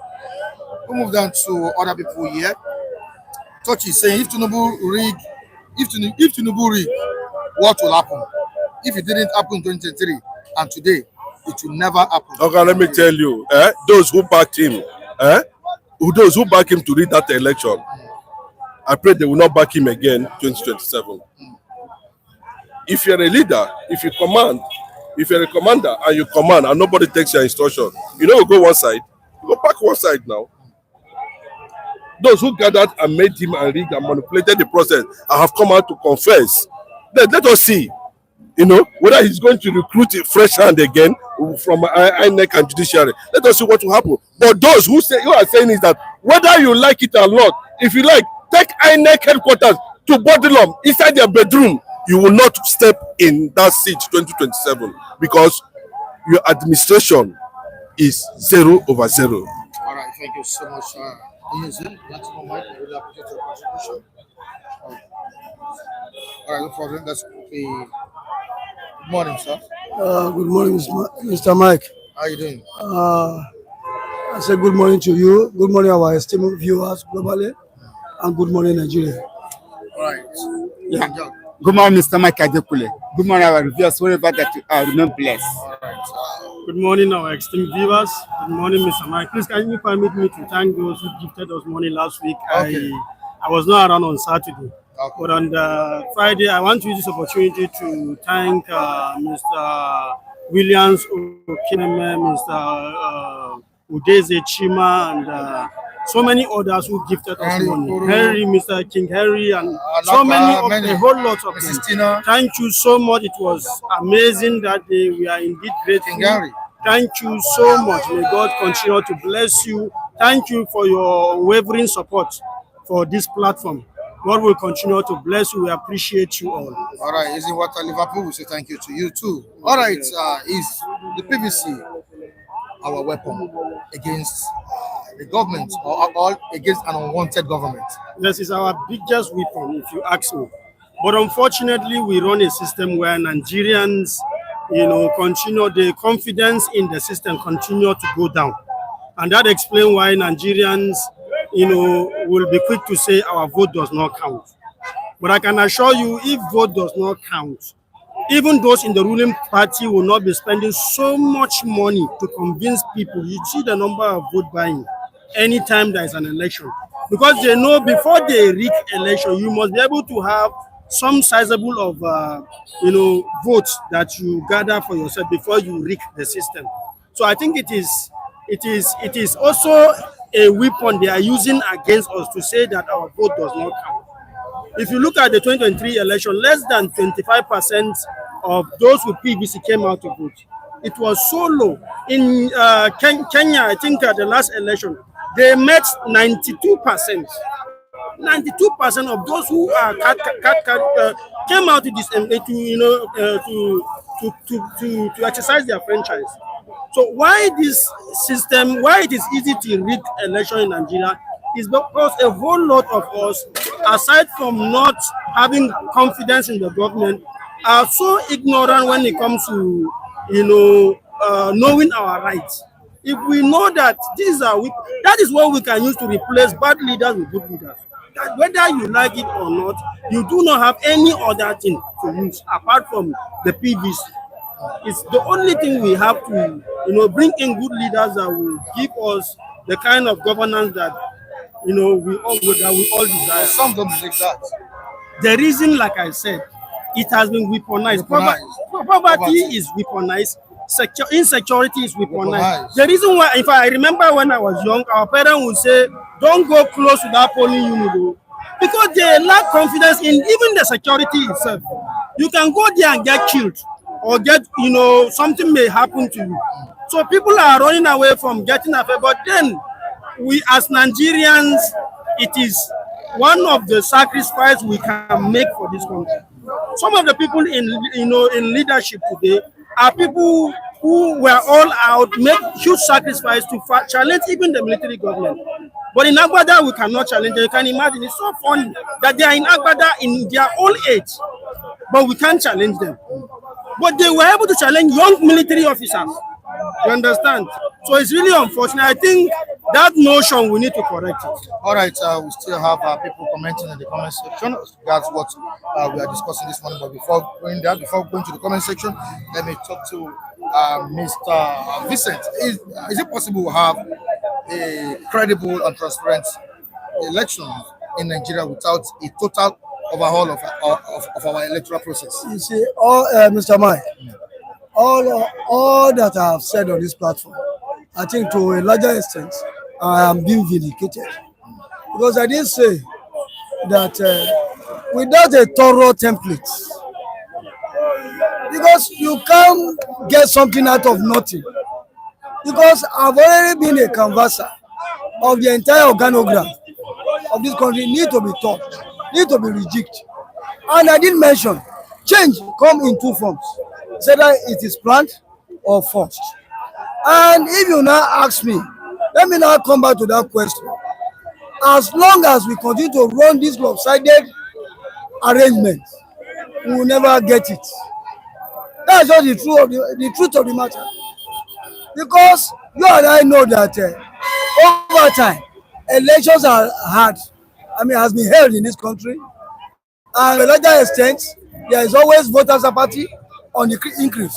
We'll move down to other people here. Touch is saying if Tinubu rig, what will happen? If it didn't happen in 2023 and today, it will never happen. Okay, let me tell you, those who backed him, those who back him to read that election, I pray they will not back him again 2027. If you're a leader, if you command, if you're a commander and you command and nobody takes your instruction, you know, go one side, you go back one side now. Those who gathered and made him and rigged and manipulated the process and have come out to confess, then let us see, you know, whether he's going to recruit a fresh hand again from INEC and judiciary. Let us see what will happen. But those who are saying is that whether you like it or not, if you like, take INEC headquarters to Bodilum inside their bedroom, you will not step in that seat 2027 because your administration is 0/0. All right, thank you so much, That's my mind. I really appreciate your contribution. All right, no problem. That's okay. Good morning, sir. Good morning, Mr. Mike. How are you doing? I say good morning to you. Good morning, our esteemed viewers globally, and good morning, Nigeria. All right. Yeah. Good morning, Mr. Mike Adekule. Good morning, our viewers, wherever that you are. Remain blessed. All right. Good morning, our esteemed viewers. Good morning, Mr. Mike. Please, can you permit me to thank those who gifted us money last week? Okay. I was not around on Saturday. Okay. But on the Friday, I want to use this opportunity to thank Mr. Williams Okineme, Mr. Udeze Chima, and so many others who gifted us money. Henry, Mr. King Henry, and so many, a whole lot of them. Thank you so much. It was amazing that day. We are indeed grateful. Thank you so much. May God continue to bless you. Thank you for your unwavering support for this platform. God will continue to bless you. We appreciate you all. All right. Is it what Liverpool will say thank you to you too? All right. Is the PVC our weapon against the government or against an unwanted government? This is our biggest weapon, if you ask me. But unfortunately, we run a system where Nigerians, continue, the confidence in the system continue to go down. And that explains why Nigerians, will be quick to say our vote does not count. But I can assure you, if vote does not count, even those in the ruling party will not be spending so much money to convince people. You see the number of vote buying anytime there is an election. Because they know before they rig election, you must be able to have some sizable of votes that you gather for yourself before you rig the system. So I think it is also a weapon they are using against us to say that our vote does not count. If you look at the 2023 election, less than 25% of those with PVC came out to vote. It was so low. In Kenya, I think at the last election, they met 92%. 92% of those who are came out to exercise their franchise. So why this system, why it is easy to rig election in Nigeria is because a whole lot of us, aside from not having confidence in the government, are so ignorant when it comes to knowing our rights. If we know that that is what we can use to replace bad leaders with good leaders. That whether you like it or not, you do not have any other thing to use apart from the PVC. It's the only thing we have to, bring in good leaders that will give us the kind of governance that, we all desire. Some don't believe that. The reason, like I said, it has been weaponized. Poverty is weaponized. Insecurity is weaponized. The reason why, if I remember when I was young, our parents would say, "Don't go close to that polling unit," because they lack confidence in even the security itself. You can go there and get killed, or get, something may happen to you. So people are running away from getting affected. But then, we as Nigerians, it is one of the sacrifices we can make for this country. Some of the people in leadership today are people who were all out, make huge sacrifice to challenge even the military government. But in Agbada, we cannot challenge them. You can imagine, it's so funny that they are in Agbada in their old age, but we can't challenge them. But they were able to challenge young military officers. You understand? So it's really unfortunate. I think that notion we need to correct it. All right, we still have people commenting in the comment section. That's what we are discussing this morning. But before going to the comment section, let me talk to Mr. Vincent. Is it possible to have a credible and transparent election in Nigeria without a total overhaul of our electoral process. You see, all Mr. Mike, all that I have said on this platform, I think to a larger extent, I am being vindicated because I didn't say that without a thorough template, because you can't get something out of nothing. Because I've already been a canvasser of the entire organogram of this country, need to be taught, need to be rejigged. And I did mention change come in two forms, either it is planned or forced. And if you now ask me, let me now come back to that question. As long as we continue to run this lopsided arrangement, we will never get it. That's just the truth of the matter. Because you and I know that over time, elections are hard. Has been held in this country, and to a larger extent, there is always voters' apathy on the increase.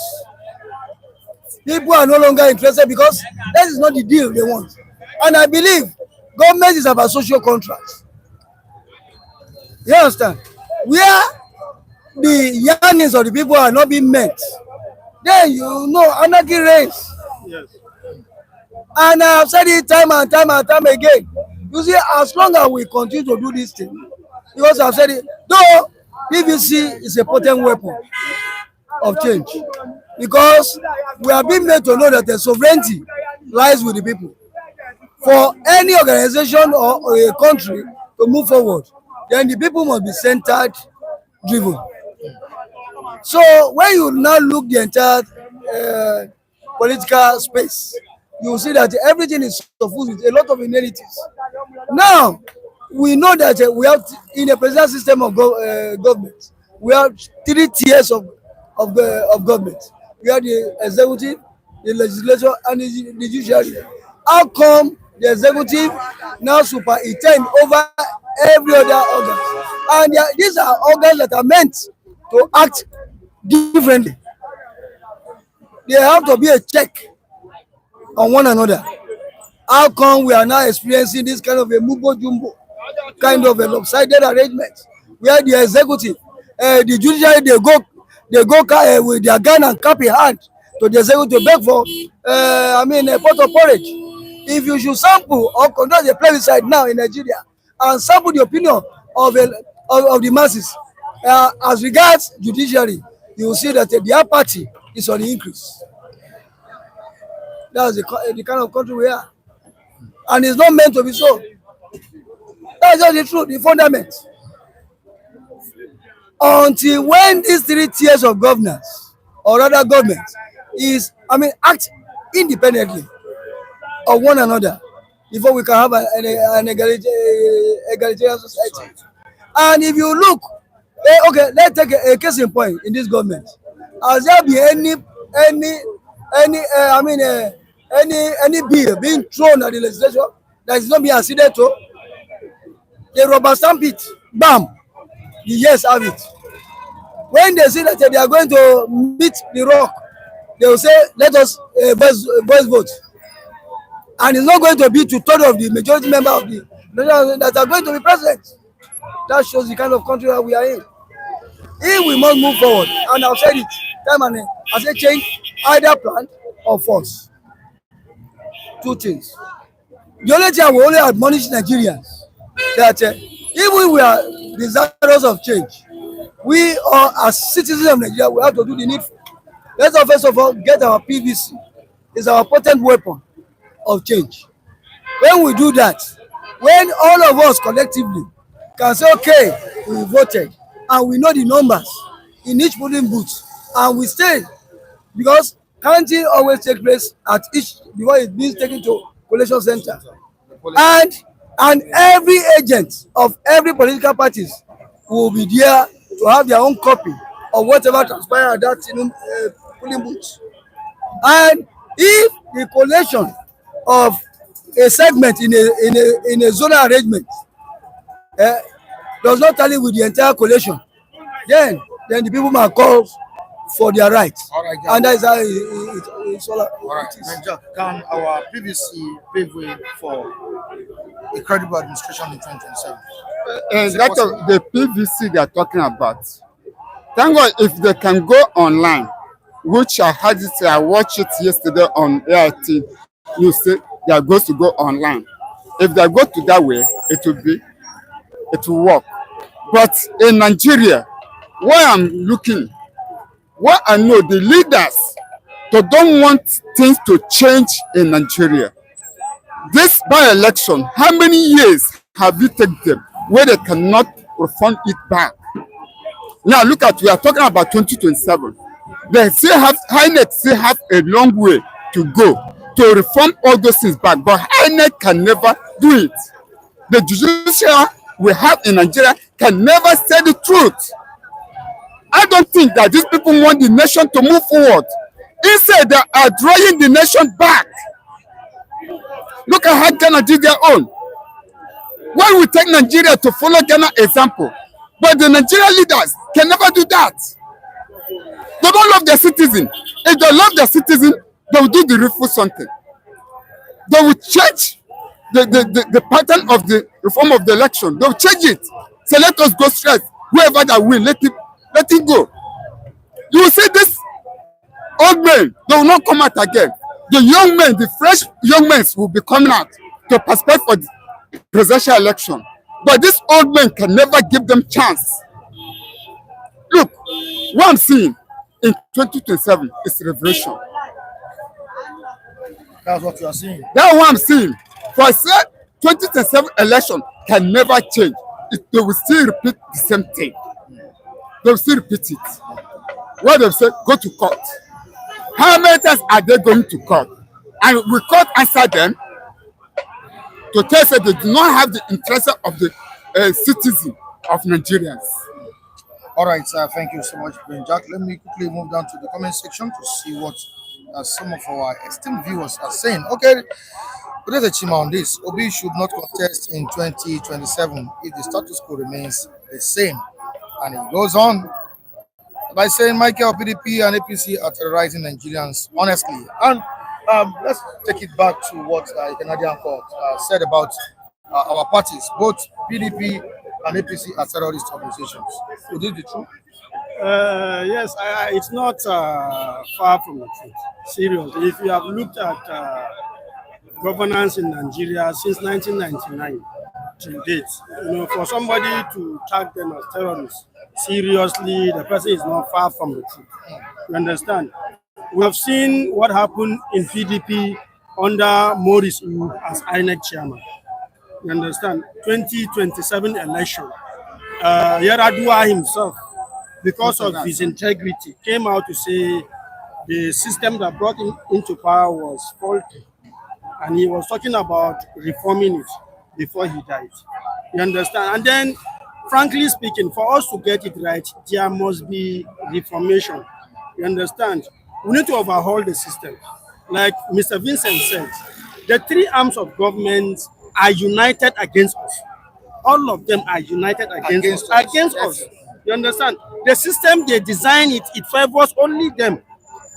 People are no longer interested because that is not the deal they want. And I believe government is about social contracts. You understand? Where the yearnings of the people are not being met, then you know anarchy reigns. Yes. And I have said it time and time again. You see, as long as we continue to do this thing, because I've said it, though PVC is a potent weapon of change, because we are being made to know that the sovereignty lies with the people. For any organization or a country to move forward, then the people must be centered, driven. So when you now look the entire political space, you will see that everything is suffused with a lot of inherities. Now, we know that we have, in the presidential system of government, we have three tiers of government. We have the executive, the legislature, and the judiciary. How come the executive now superintend over every other organ? And these are organs that are meant to act differently. There have to be a check on one another. How come we are now experiencing this kind of a mumbo jumbo, kind of a lopsided arrangement, where the executive, the judiciary, they go with their gun and cap in hand to the executive to beg for, a pot of porridge. If you should sample or conduct a plebiscite now in Nigeria and sample the opinion of the masses as regards judiciary, you will see that the apathy is on the increase. That's the kind of country we are. And it's not meant to be so. That's just the truth, the fundament. Until when these three tiers of governance, or rather government, act independently of one another, before we can have an egalitarian society. And if you look, let's take a case in point in this government. Has there been any bill being thrown at the legislature that is not being acceded to? They rubber stamp it, bam, the yes have it. When they see that they are going to meet the rock, they will say, let us voice vote. And it's not going to be two-thirds of the majority member of the that are going to be present. That shows the kind of country that we are in. If we must move forward, and I've said it time and again, I say change either planned or forced. Two things. The only thing I will only admonish Nigerians that even we are desirous of change, we are as citizens of Nigeria, we have to do the needful. Let's first of all get our PVC. It's our potent weapon of change. When we do that, when all of us collectively can say, okay, we voted and we know the numbers in each polling booth, and we stay, because counting always takes place at each before it being taken to collation center, and every agent of every political parties will be there to have their own copy of whatever transpired at that polling booth. And if the collation of a segment in a zonal arrangement does not tally with the entire collation, then the people might call for their rights. All right, And that is how it's all. All right, Nigeria, can our PVC pave way for a credible administration in 2027? And that of the PVC they are talking about. Thank God if they can go online, which I had it, I watched it yesterday on AIT. You say they are going to go online. If they go to that way, it will work. But in Nigeria, where I'm looking, what I know, the leaders, they don't want things to change in Nigeria. This by-election, how many years have you taken them where they cannot refund it back? Now look at, we are talking about 2027. They still have, INEC still have a long way to go to reform all those things back, but INEC can never do it. The judiciary we have in Nigeria can never say the truth. I don't think that these people want the nation to move forward. Instead, they are drawing the nation back. Look at how Ghana did their own. Why we take Nigeria to follow Ghana example? But the Nigerian leaders can never do that. They don't love their citizen. If they love their citizen, they will do the reform something. They will change the pattern of the reform of the election. They will change it. So let us go straight. Whoever that win, let it go. You will see this old men, they will not come out again. The young men, the fresh young men will be coming out to participate for the presidential election. But these old men can never give them chance. Look, what I'm seeing in 2027 is revolution. That's what you are saying. That's what I'm seeing. For I said 2027 election can never change. They will still repeat the same thing. They will still repeat it. What they've said, go to court. How many times are they going to court? And will court answer them to tell us that they do not have the interest of the citizen of Nigerians? All right, sir. Thank you so much, Ben Jack. Let me quickly move down to the comment section to see what some of our esteemed viewers are saying. Okay, there's a chima on this. Obi should not contest in 2027 if the status quo remains the same. And it goes on by saying Michael, PDP and APC are terrorizing Nigerians, honestly. And let's take it back to what the Canadian court said about our parties. Both PDP and APC are terrorist organizations. Would it be true? Yes, it's not far from the truth. Seriously, if you have looked at governance in Nigeria since 1999 to date, for somebody to tag them as terrorists, seriously, the person is not far from the truth. You understand? We have seen what happened in PDP under Maurice Yu as INEC chairman. You understand? 2027 election. Yaradua himself, because of his integrity, came out to say the system that brought him into power was faulty. And he was talking about reforming it before he died. You understand? And then, frankly speaking, for us to get it right, there must be reformation. You understand? We need to overhaul the system. Like Mr. Vincent said, the three arms of government are united against us. All of them are united against us. You understand? The system they design it favors only them.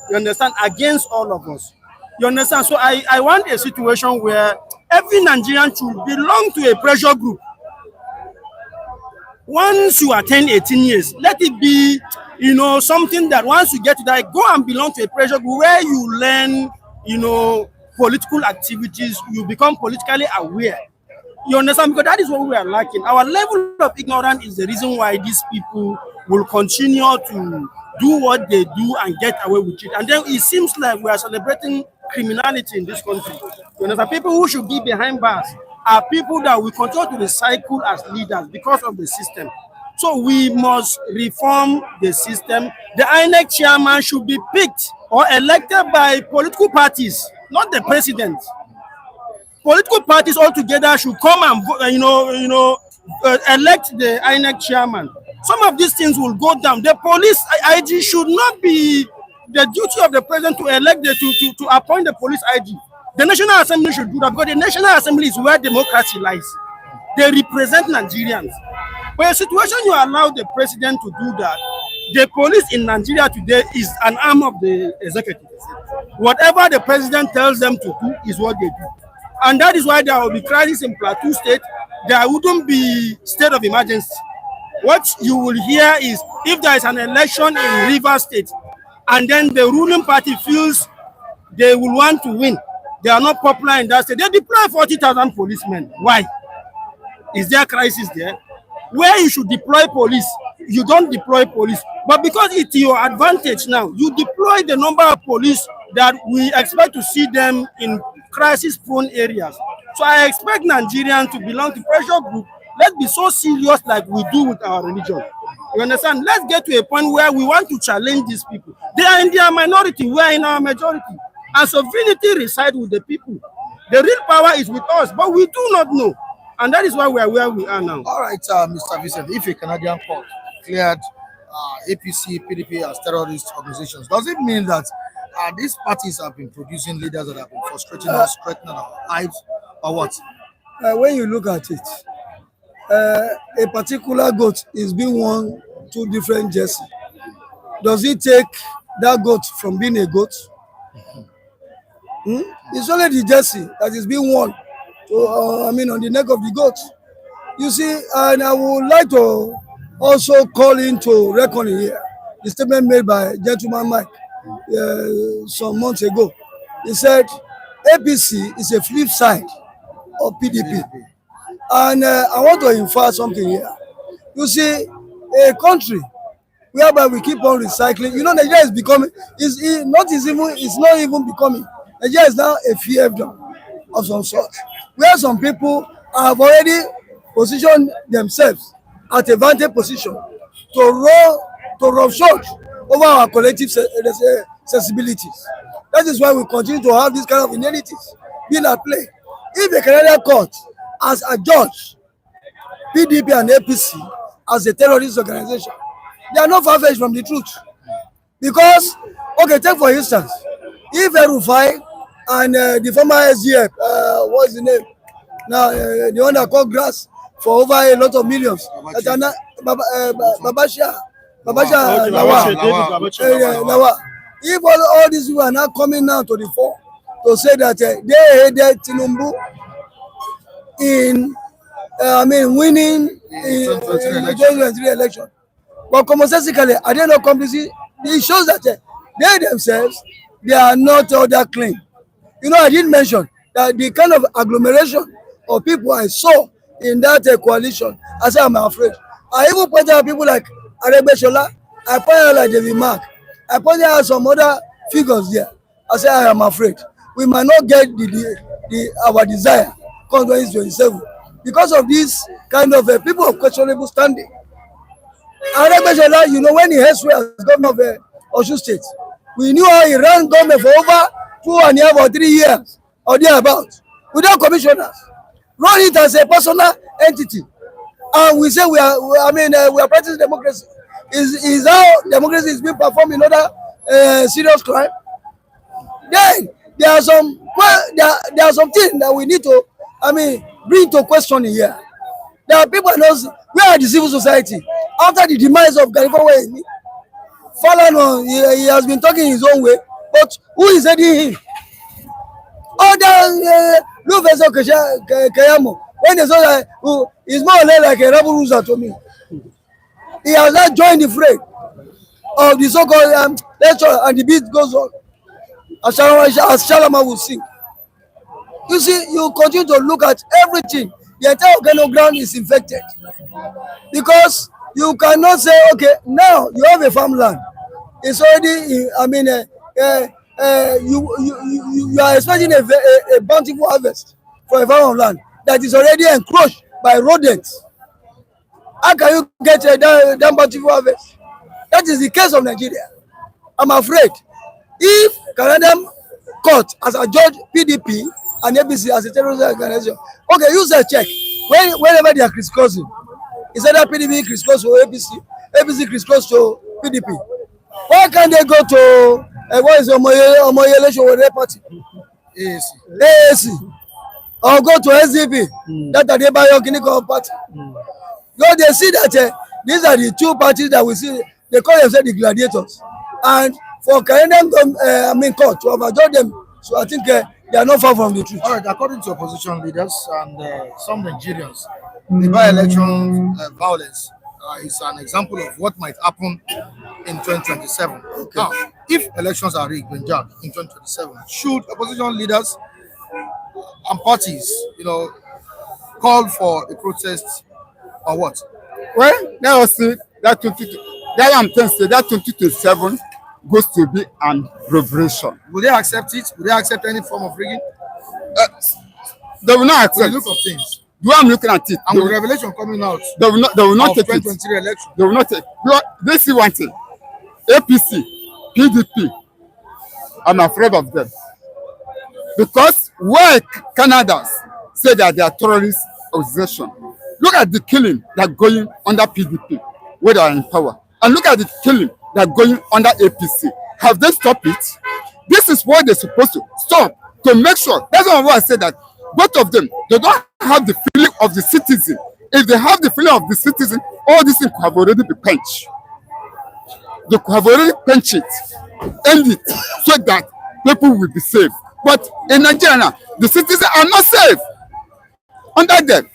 You understand? Against all of us. You understand? So I want a situation where every Nigerian should belong to a pressure group. Once you attain 18 years, let it be, something that once you get to that, go and belong to a pressure group where you learn, political activities, you become politically aware. You understand? Because that is what we are lacking. Our level of ignorance is the reason why these people will continue to do what they do and get away with it. And then it seems like we are celebrating criminality in this country. You understand? People who should be behind bars are people that we continue to recycle as leaders because of the system. So we must reform the system. The INEC chairman should be picked or elected by political parties, not the president. Political parties altogether should come and elect the INEC chairman. Some of these things will go down. The police IG should not be the duty of the president to elect to appoint the police IG. The National Assembly should do that because the National Assembly is where democracy lies. They represent Nigerians. But a situation you allow the president to do that, The police in Nigeria today is an arm of the executive. Whatever the president tells them to do is what they do. And that is why there will be crisis in Plateau State. There wouldn't be state of emergency. What you will hear is if there is an election in Rivers State and then the ruling party feels they will want to win, they are not popular in that state, they deploy 40,000 policemen. Why? Is there a crisis there? Where you should deploy police, you don't deploy police. But because it's your advantage now, you deploy the number of police that we expect to see them in crisis-prone areas. So I expect Nigerians to belong to pressure group. Let's be so serious like we do with our religion. You understand? Let's get to a point where we want to challenge these people. They are in their minority, we are in our majority. And sovereignty resides with the people. The real power is with us, but we do not know. And that is why we are where we are now. All right, Mr. Vincent, if a Canadian court cleared APC, PDP as terrorist organizations, does it mean that these parties have been producing leaders that have been frustrating us, threatening our lives, or what? When you look at it, a particular goat is being worn two different jerseys. Does it take that goat from being a goat? It's only the jersey that is being worn on the neck of the goat. You see, and I would like to also call into reckoning here the statement made by gentleman Mike some months ago. He said APC is a flip side of PDP. And I want to infer something here. You see, a country whereby we keep on recycling, Nigeria is becoming, it's not even becoming. Nigeria is now a fiefdom of some sort, where some people have already positioned themselves at a vantage position to roughshod over our collective sensibilities. That is why we continue to have this kind of inanities being at play. If a Canadian court has adjudged PDP and APC as a terrorist organization, they are not far-fetched from the truth. Because, okay, take for instance, if Rufai and the former SGF, what's the name? Now, the one that caught grass for over a lot of millions. Babasha Lawa. If all these people are now coming now to the fore to say that they hated Tinubu in winning in the 2023 election. But commonsensically, are they not complicit? It shows that they themselves, they are not all that clean. I did mention that the kind of agglomeration of people I saw in that coalition, I said, I'm afraid. I even pointed out people like Arebeshola, I pointed out like David Mark, I pointed out some other figures there. I said, I am afraid. We might not get our desire come 2027 because of this kind of people of questionable standing. Arebeshola, when he has as governor of Osun State, we knew how he ran government for over 2.5 or 3 years or thereabouts without commissioners. Run it as a personal entity, and we say we are practicing democracy. Is how democracy is being performed in other serious crime? Then there are some things that we need to bring to question here. There are people where are the civil society after the demise of Garifuwa. Falana, he has been talking his own way, but who is heading him? Other Professor Kayamo, when they saw that he's more or less like a rebel loser to me. He has not joined the fray of the so-called lecture, and the beat goes on. As Shalama will sing. You see, you continue to look at everything. The entire organogram is infected. Because you cannot say, okay, now you have a farmland. It's already, you are expecting a bountiful harvest for a farm of land that is already encroached by rodents. How can you get that bountiful harvest? That is the case of Nigeria. I'm afraid if Canadian court has adjudged PDP and APC as a terrorist organization, okay, use a check. Whenever they are crisscrossing, is either PDP crisscross to APC, APC crisscross to PDP. Why can't they go to what is Omoye election with their party? AAC. Or go to SDP, that are the Bayo Kiniko party. Because they see that these are the two parties that we see They call themselves the gladiators. And for Canadian court to overjudge them, so I think they are not far from the truth. All right, according to opposition leaders and some Nigerians, the by-election violence is an example of what might happen in 2027. Okay. Now, if elections are rigged in 2027, should opposition leaders and parties, call for a protest or what? Well, let us see that 2027 goes to be an revolution. Will they accept it? Will they accept any form of rigging? They will not With accept. the look of things. The way I'm looking at it, And with revelation coming out they will not of take it. 2023 election. They will not take. They see one thing. APC, PDP. I'm afraid of them because where Canadians say that they are terrorist organization, look at the killing that going under PDP where they are in power, and look at the killing that going under APC. Have they stopped it? This is what they're supposed to stop to make sure. That's why I said that both of them, they don't have the feeling of the citizen. If they have the feeling of the citizen, all these things could have already been quenched. They could have already quenched it, end it, so that people will be safe. But in Nigeria, the citizens are not safe under them.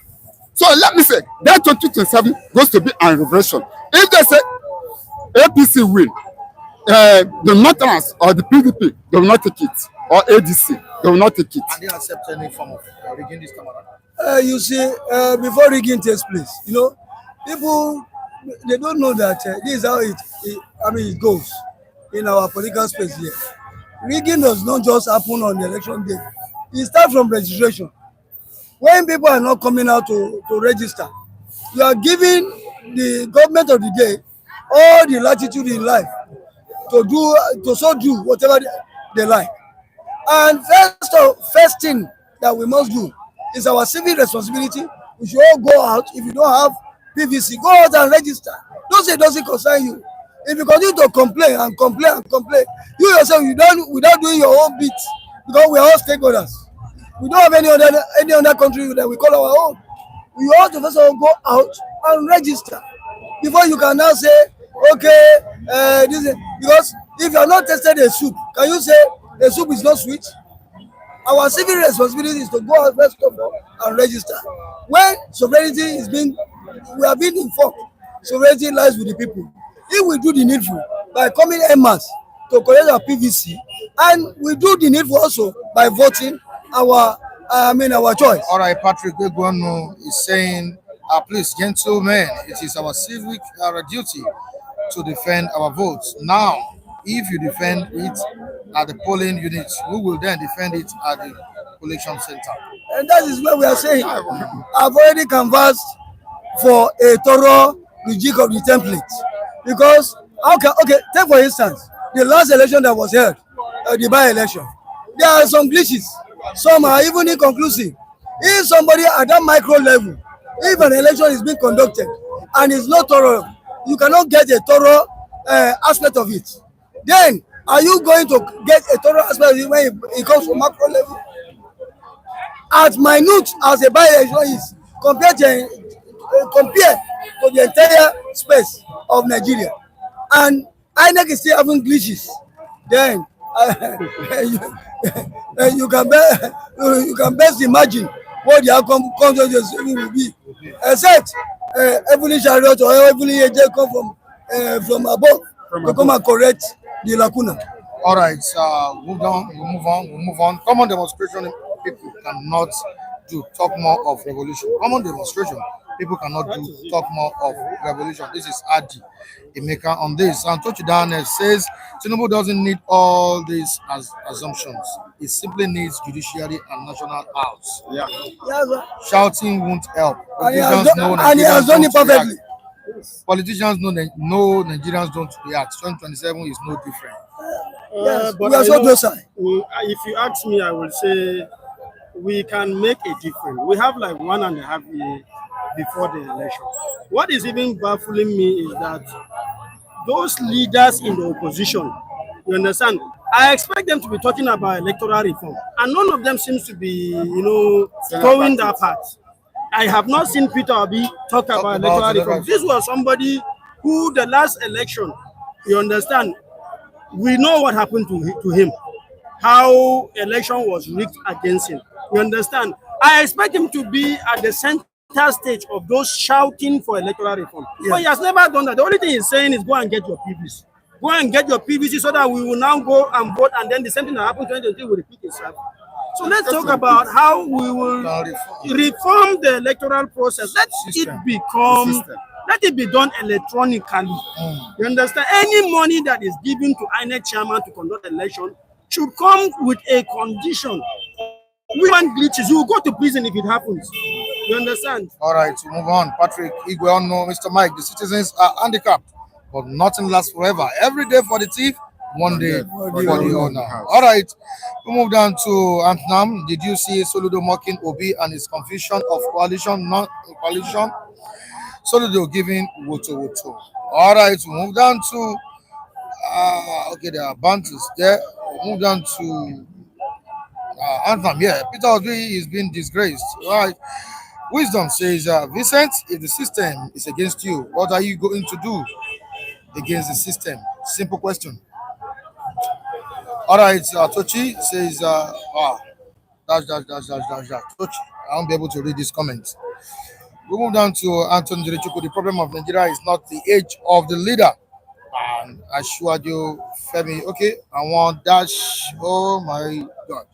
So let me say, that 2027 goes to be a revolution. If they say APC win, the Northerners or the PDP, they will not take it, or ADC, they will not take it. And they accept any form of rigging this time around? You see, before rigging takes place, people, they don't know that this is how it goes in our political space here. Rigging does not just happen on the election day. It starts from registration. When people are not coming out to register, you are giving the government of the day all the latitude in life to do whatever they like. And first thing that we must do is our civic responsibility. We should all go out. If you don't have PVC, go out and register. Don't say it doesn't concern you. If you continue to complain, you yourself, without doing your own bit, because we are all stakeholders. We don't have any other country that we call our own. We ought to first of all go out and register before you can now say, okay, because if you have not tested a soup, can you say a soup is not sweet? Our civil responsibility is to go out first of all and register. When sovereignty we have been informed, sovereignty lies with the people. If we do the needful by coming en masse to collect our PVC, and we do the needful also by voting our choice. All right, Patrick Egwonu is saying, please, gentlemen, it is our civic duty to defend our votes. Now, if you defend it at the polling unit, we will then defend it at the collection center. And that is what we are saying. I've already canvassed for a thorough rejig of the template. Because, take for instance, the last election that was held, the by-election, there are some glitches. Some are even inconclusive. If somebody at that micro level, if an election is being conducted and it's not thorough, you cannot get a thorough aspect of it. Then, are you going to get a thorough aspect of it when it comes from macro level? As minute as a by-election is compared to the entire space of Nigeria, and INEC is still having glitches, then you can best imagine what the outcome will be. Except heavenly chariot or heavenly angel come from above to come and correct the lacuna. All right, we'll move on. Common demonstration, people cannot do talk more of revolution. Common demonstration, people cannot do talk more of revolution. This is Adi Emeka on this. And Tochidan says Tinubu doesn't need all these assumptions. It simply needs judiciary and national house. Yeah, shouting won't help. And he has done it perfectly. Politicians know Nigerians don't react. 2027 is no different. Yes, but we are so docile. If you ask me, I will say we can make a difference. We have like 1.5 years before the election. What is even baffling me is that those leaders in the opposition, you understand, I expect them to be talking about electoral reform, and none of them seems to be, throwing that part. I have not seen Peter Obi talk about electoral reform. This was somebody who the last election, you understand, we know what happened to him, how election was rigged against him. You understand? I expect him to be at the center stage of those shouting for electoral reform. Yeah. But he has never done that. The only thing he's saying is go and get your PVC. Go and get your PVC so that we will now go and vote, and then the same thing that happened in 2023 will repeat itself. So let's talk about how we will reform the electoral process. Let it be done electronically. You understand? Any money that is given to INEC chairman to conduct election should come with a condition. We want glitches. You will go to prison if it happens. You understand? All right, to move on. Patrick Igwe, no, Mr. Mike, the citizens are handicapped, but nothing lasts forever. Every day for the thief, one day for the owner. All right, we move down to Antnam. Did you see Soludo mocking Obi and his confusion of coalition, non-coalition? Soludo giving woto. All right, we move down to, okay, there are banters there. We move down to Anthem, yeah. Peter Obi is being disgraced. Right. Wisdom says, Vincent, if the system is against you, what are you going to do against the system? Simple question. All right, Tochi says, Tochi, I won't be able to read this comment. We move down to Anton Jirichuku. The problem of Nigeria is not the age of the leader. And Ashwaju Femi, okay, I want dash. Oh my God.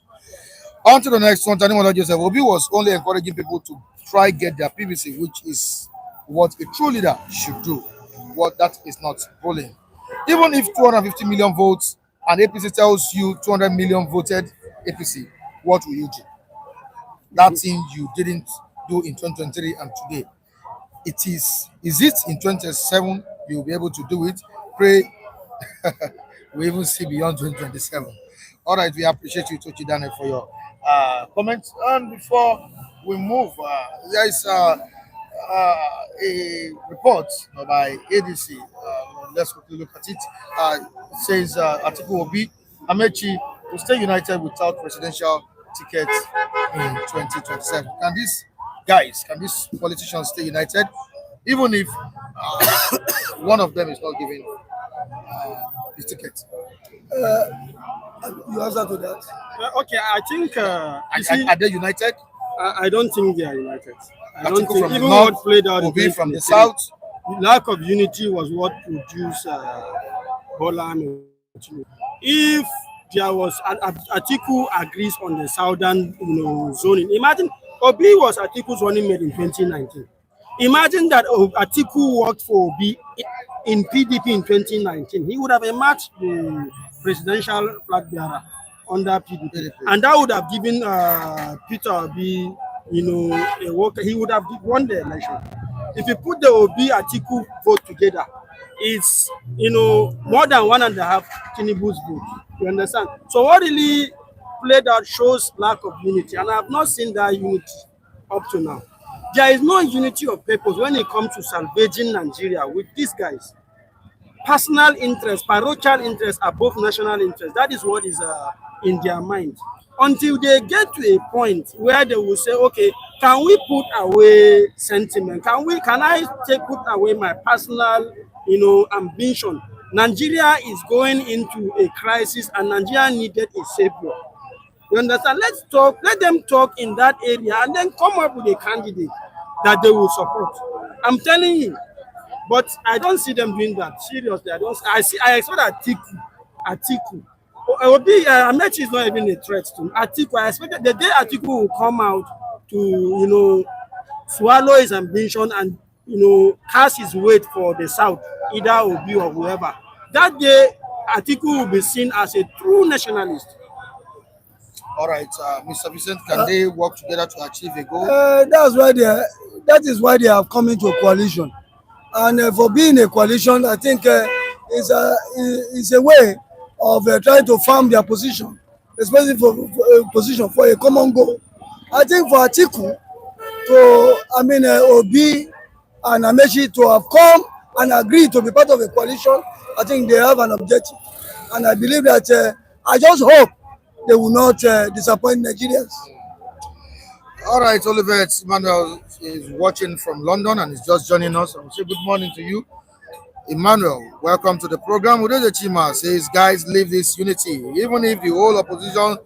On to the next one. Tani Joseph Obi was only encouraging people to try get their PVC, which is what a true leader should do. What that is not bullying. Even if 250 million votes and APC tells you 200 million voted APC, what will you do? That thing you didn't do in 2023 and today. Is it in 2027 you'll be able to do it? Pray we even see beyond 2027. All right, we appreciate you, Tochi Daniel, for your comments. And before we move, there is a report by ADC. Let's quickly look at it. It says Atiku Obi Amechi to stay united without presidential tickets in 2027. Can these politicians stay united, even if one of them is not giving his ticket? You answer to that. Okay, I think. Are they united? I don't think they are united. I don't Atiku think from the even north, what played out Obi in from the 2023, south. lack of unity was what produced Bola Ahmed Tinubu. If there was Atiku agrees on the southern, zoning. Imagine Obi was Atiku's running mate in 2019. Imagine that Atiku worked for Obi in PDP in 2019. He would have emerged the presidential flag bearer under PDP, and that would have given Peter Obi, a worker. He would have won the election. If you put the Obi Atiku vote together, it's more than 1.5 Tinubu's vote. You understand? So what really played out shows lack of unity, and I have not seen that unity up to now. There is no unity of purpose when it comes to salvaging Nigeria with these guys. Personal interest, parochial interest above national interest. That is what is in their mind. Until they get to a point where they will say, okay, can we put away sentiment? Can I put away my personal, ambition? Nigeria is going into a crisis, and Nigeria needed a savior. You understand? Let's talk. Let them talk in that area, and then come up with a candidate that they will support. I'm telling you. But I don't see them doing that. Seriously, I don't. I expect Atiku. Amechi is not even a threat to Atiku. I expect the day Atiku will come out to, swallow his ambition and, cast his weight for the South, either Obi or whoever. That day, Atiku will be seen as a true nationalist. All right, Mr. Vincent, can they work together to achieve a goal? That is why they have come into a coalition. And for being a coalition, I think is a way of trying to farm their position, especially for a position for a common goal. I think for Atiku, Obi and Amechi to have come and agreed to be part of a coalition, I think they have an objective. And I believe that, I just hope they will not disappoint Nigerians. All right, Olivet Emmanuel is watching from London and is just joining us. I'll say good morning to you. Emmanuel, welcome to the program. Udoje Chima says, guys, leave this unity. Even if the whole opposition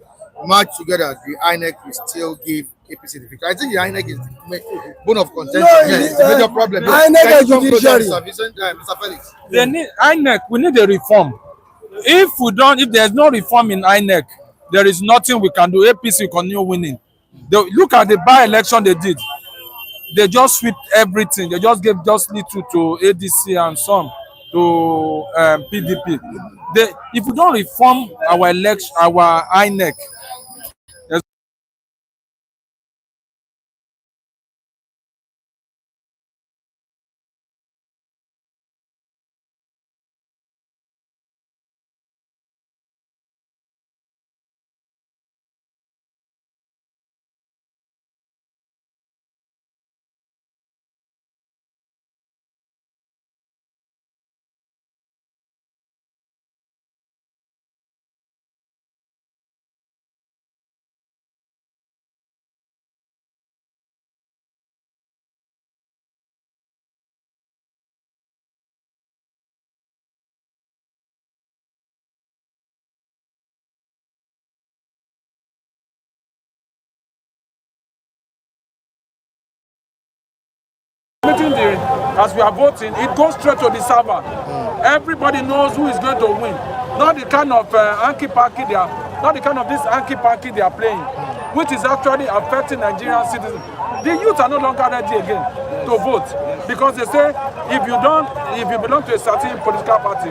march together, the INEC will still give APC the victory. I think the INEC is the bone of contention. No, Yes, the major problem. INEC Can and you come closer, judiciary. Mr. Vincent, Mr. Felix? They need INEC. We need a reform. If there's no reform in INEC, there is nothing we can do. APC will continue winning. Look at the by-election they did. They just sweep everything. They just gave just little to ADC and some to PDP. If we don't reform our INEC, there's as we are voting, it goes straight to the server. Everybody knows who is going to win. Not the kind of hanky-panky not the kind of this hanky-panky they are playing, which is actually affecting Nigerian citizens. The youth are no longer ready again to vote because they say if you belong to a certain political party,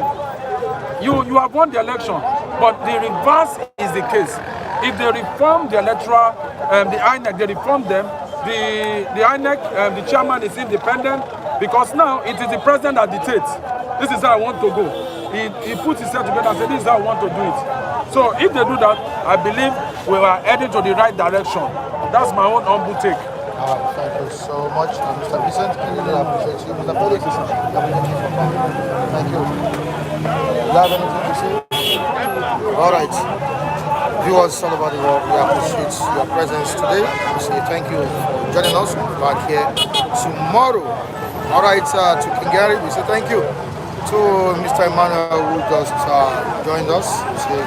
you have won the election. But the reverse is the case. If they reform the electoral, the INEC, they reform them. The INEC, the chairman is independent because now it is the president that dictates. This is how I want to go. He puts himself together and says, this is how I want to do it. So if they do that, I believe we are heading to the right direction. That's my own humble take. Thank you so much, Mr. Vincent. I really appreciate you. Mr. Felix, thank you. Do you have anything to say? All right. Viewers all over the world, we appreciate your presence today. We say thank you for joining us back here tomorrow. All right, to King Gary, we say thank you. To Mr. Emmanuel, who just joined us, we say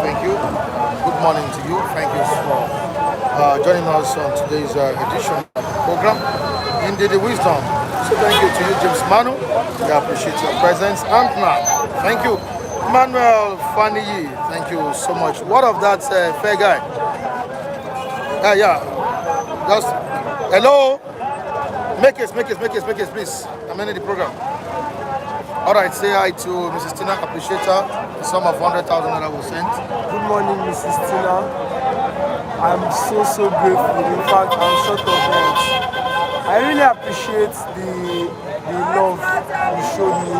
thank you. Good morning to you. Thank you for joining us on today's edition of the program. Indeed, the wisdom. So thank you to you, James Manu. We appreciate your presence. Antna, thank you. Manuel Faniyi, thank you so much. What of that fair guy? Yeah. Just hello. Make it, please. I'm ending the program. All right, say hi to Mrs. Tina. Appreciate her. The sum of 100,000 that was sent. Good morning, Mrs. Tina. I'm so grateful. In fact, I'm short of words. I really appreciate the love you showed me.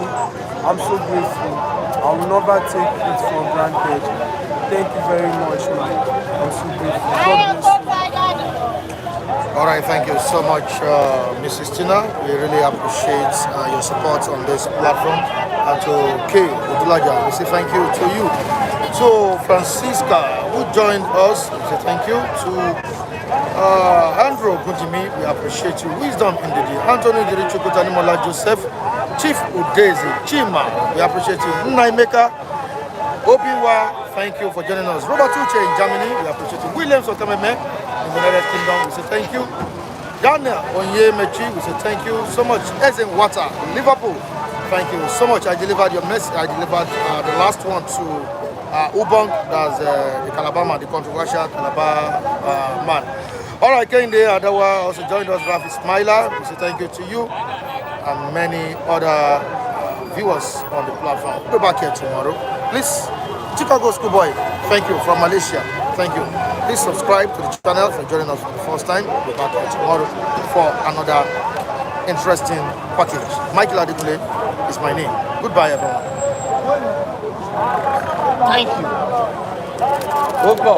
I'm so grateful. I will never take it for granted. Thank you very much, man. I'm so grateful. God bless you. All right, thank you so much, Mrs. Tina. We really appreciate your support on this platform. And to K. Odulaja, we say thank you to you. To Francisca, who joined us, we say thank you. To Andrew Gujimi, we appreciate you. Wisdom in the day. Anthony Jirichukutanimola Joseph, Chief Udezi, Chima, we appreciate you. Naimeka, Obiwa, thank you for joining us. Robert Uche in Germany, we appreciate you. Williams Otameme in the United Kingdom, we say thank you. Daniel Onyemechi, we say thank you so much. Ezen Wata, Liverpool, thank you so much. I delivered your message. I delivered the last one to Ubong, that's the Calabar man, the controversial Calabar man. All right, Kende Adawa also joined us. Rafi Smiler, we say thank you to you and many other viewers on the platform. We'll be back here tomorrow. Please, Chicago Schoolboy, thank you from Malaysia. Thank you. Please subscribe to the channel for joining us for the first time. We'll be back here tomorrow for another interesting package. Michael Adekule is my name. Goodbye, everyone. Thank you. Opa.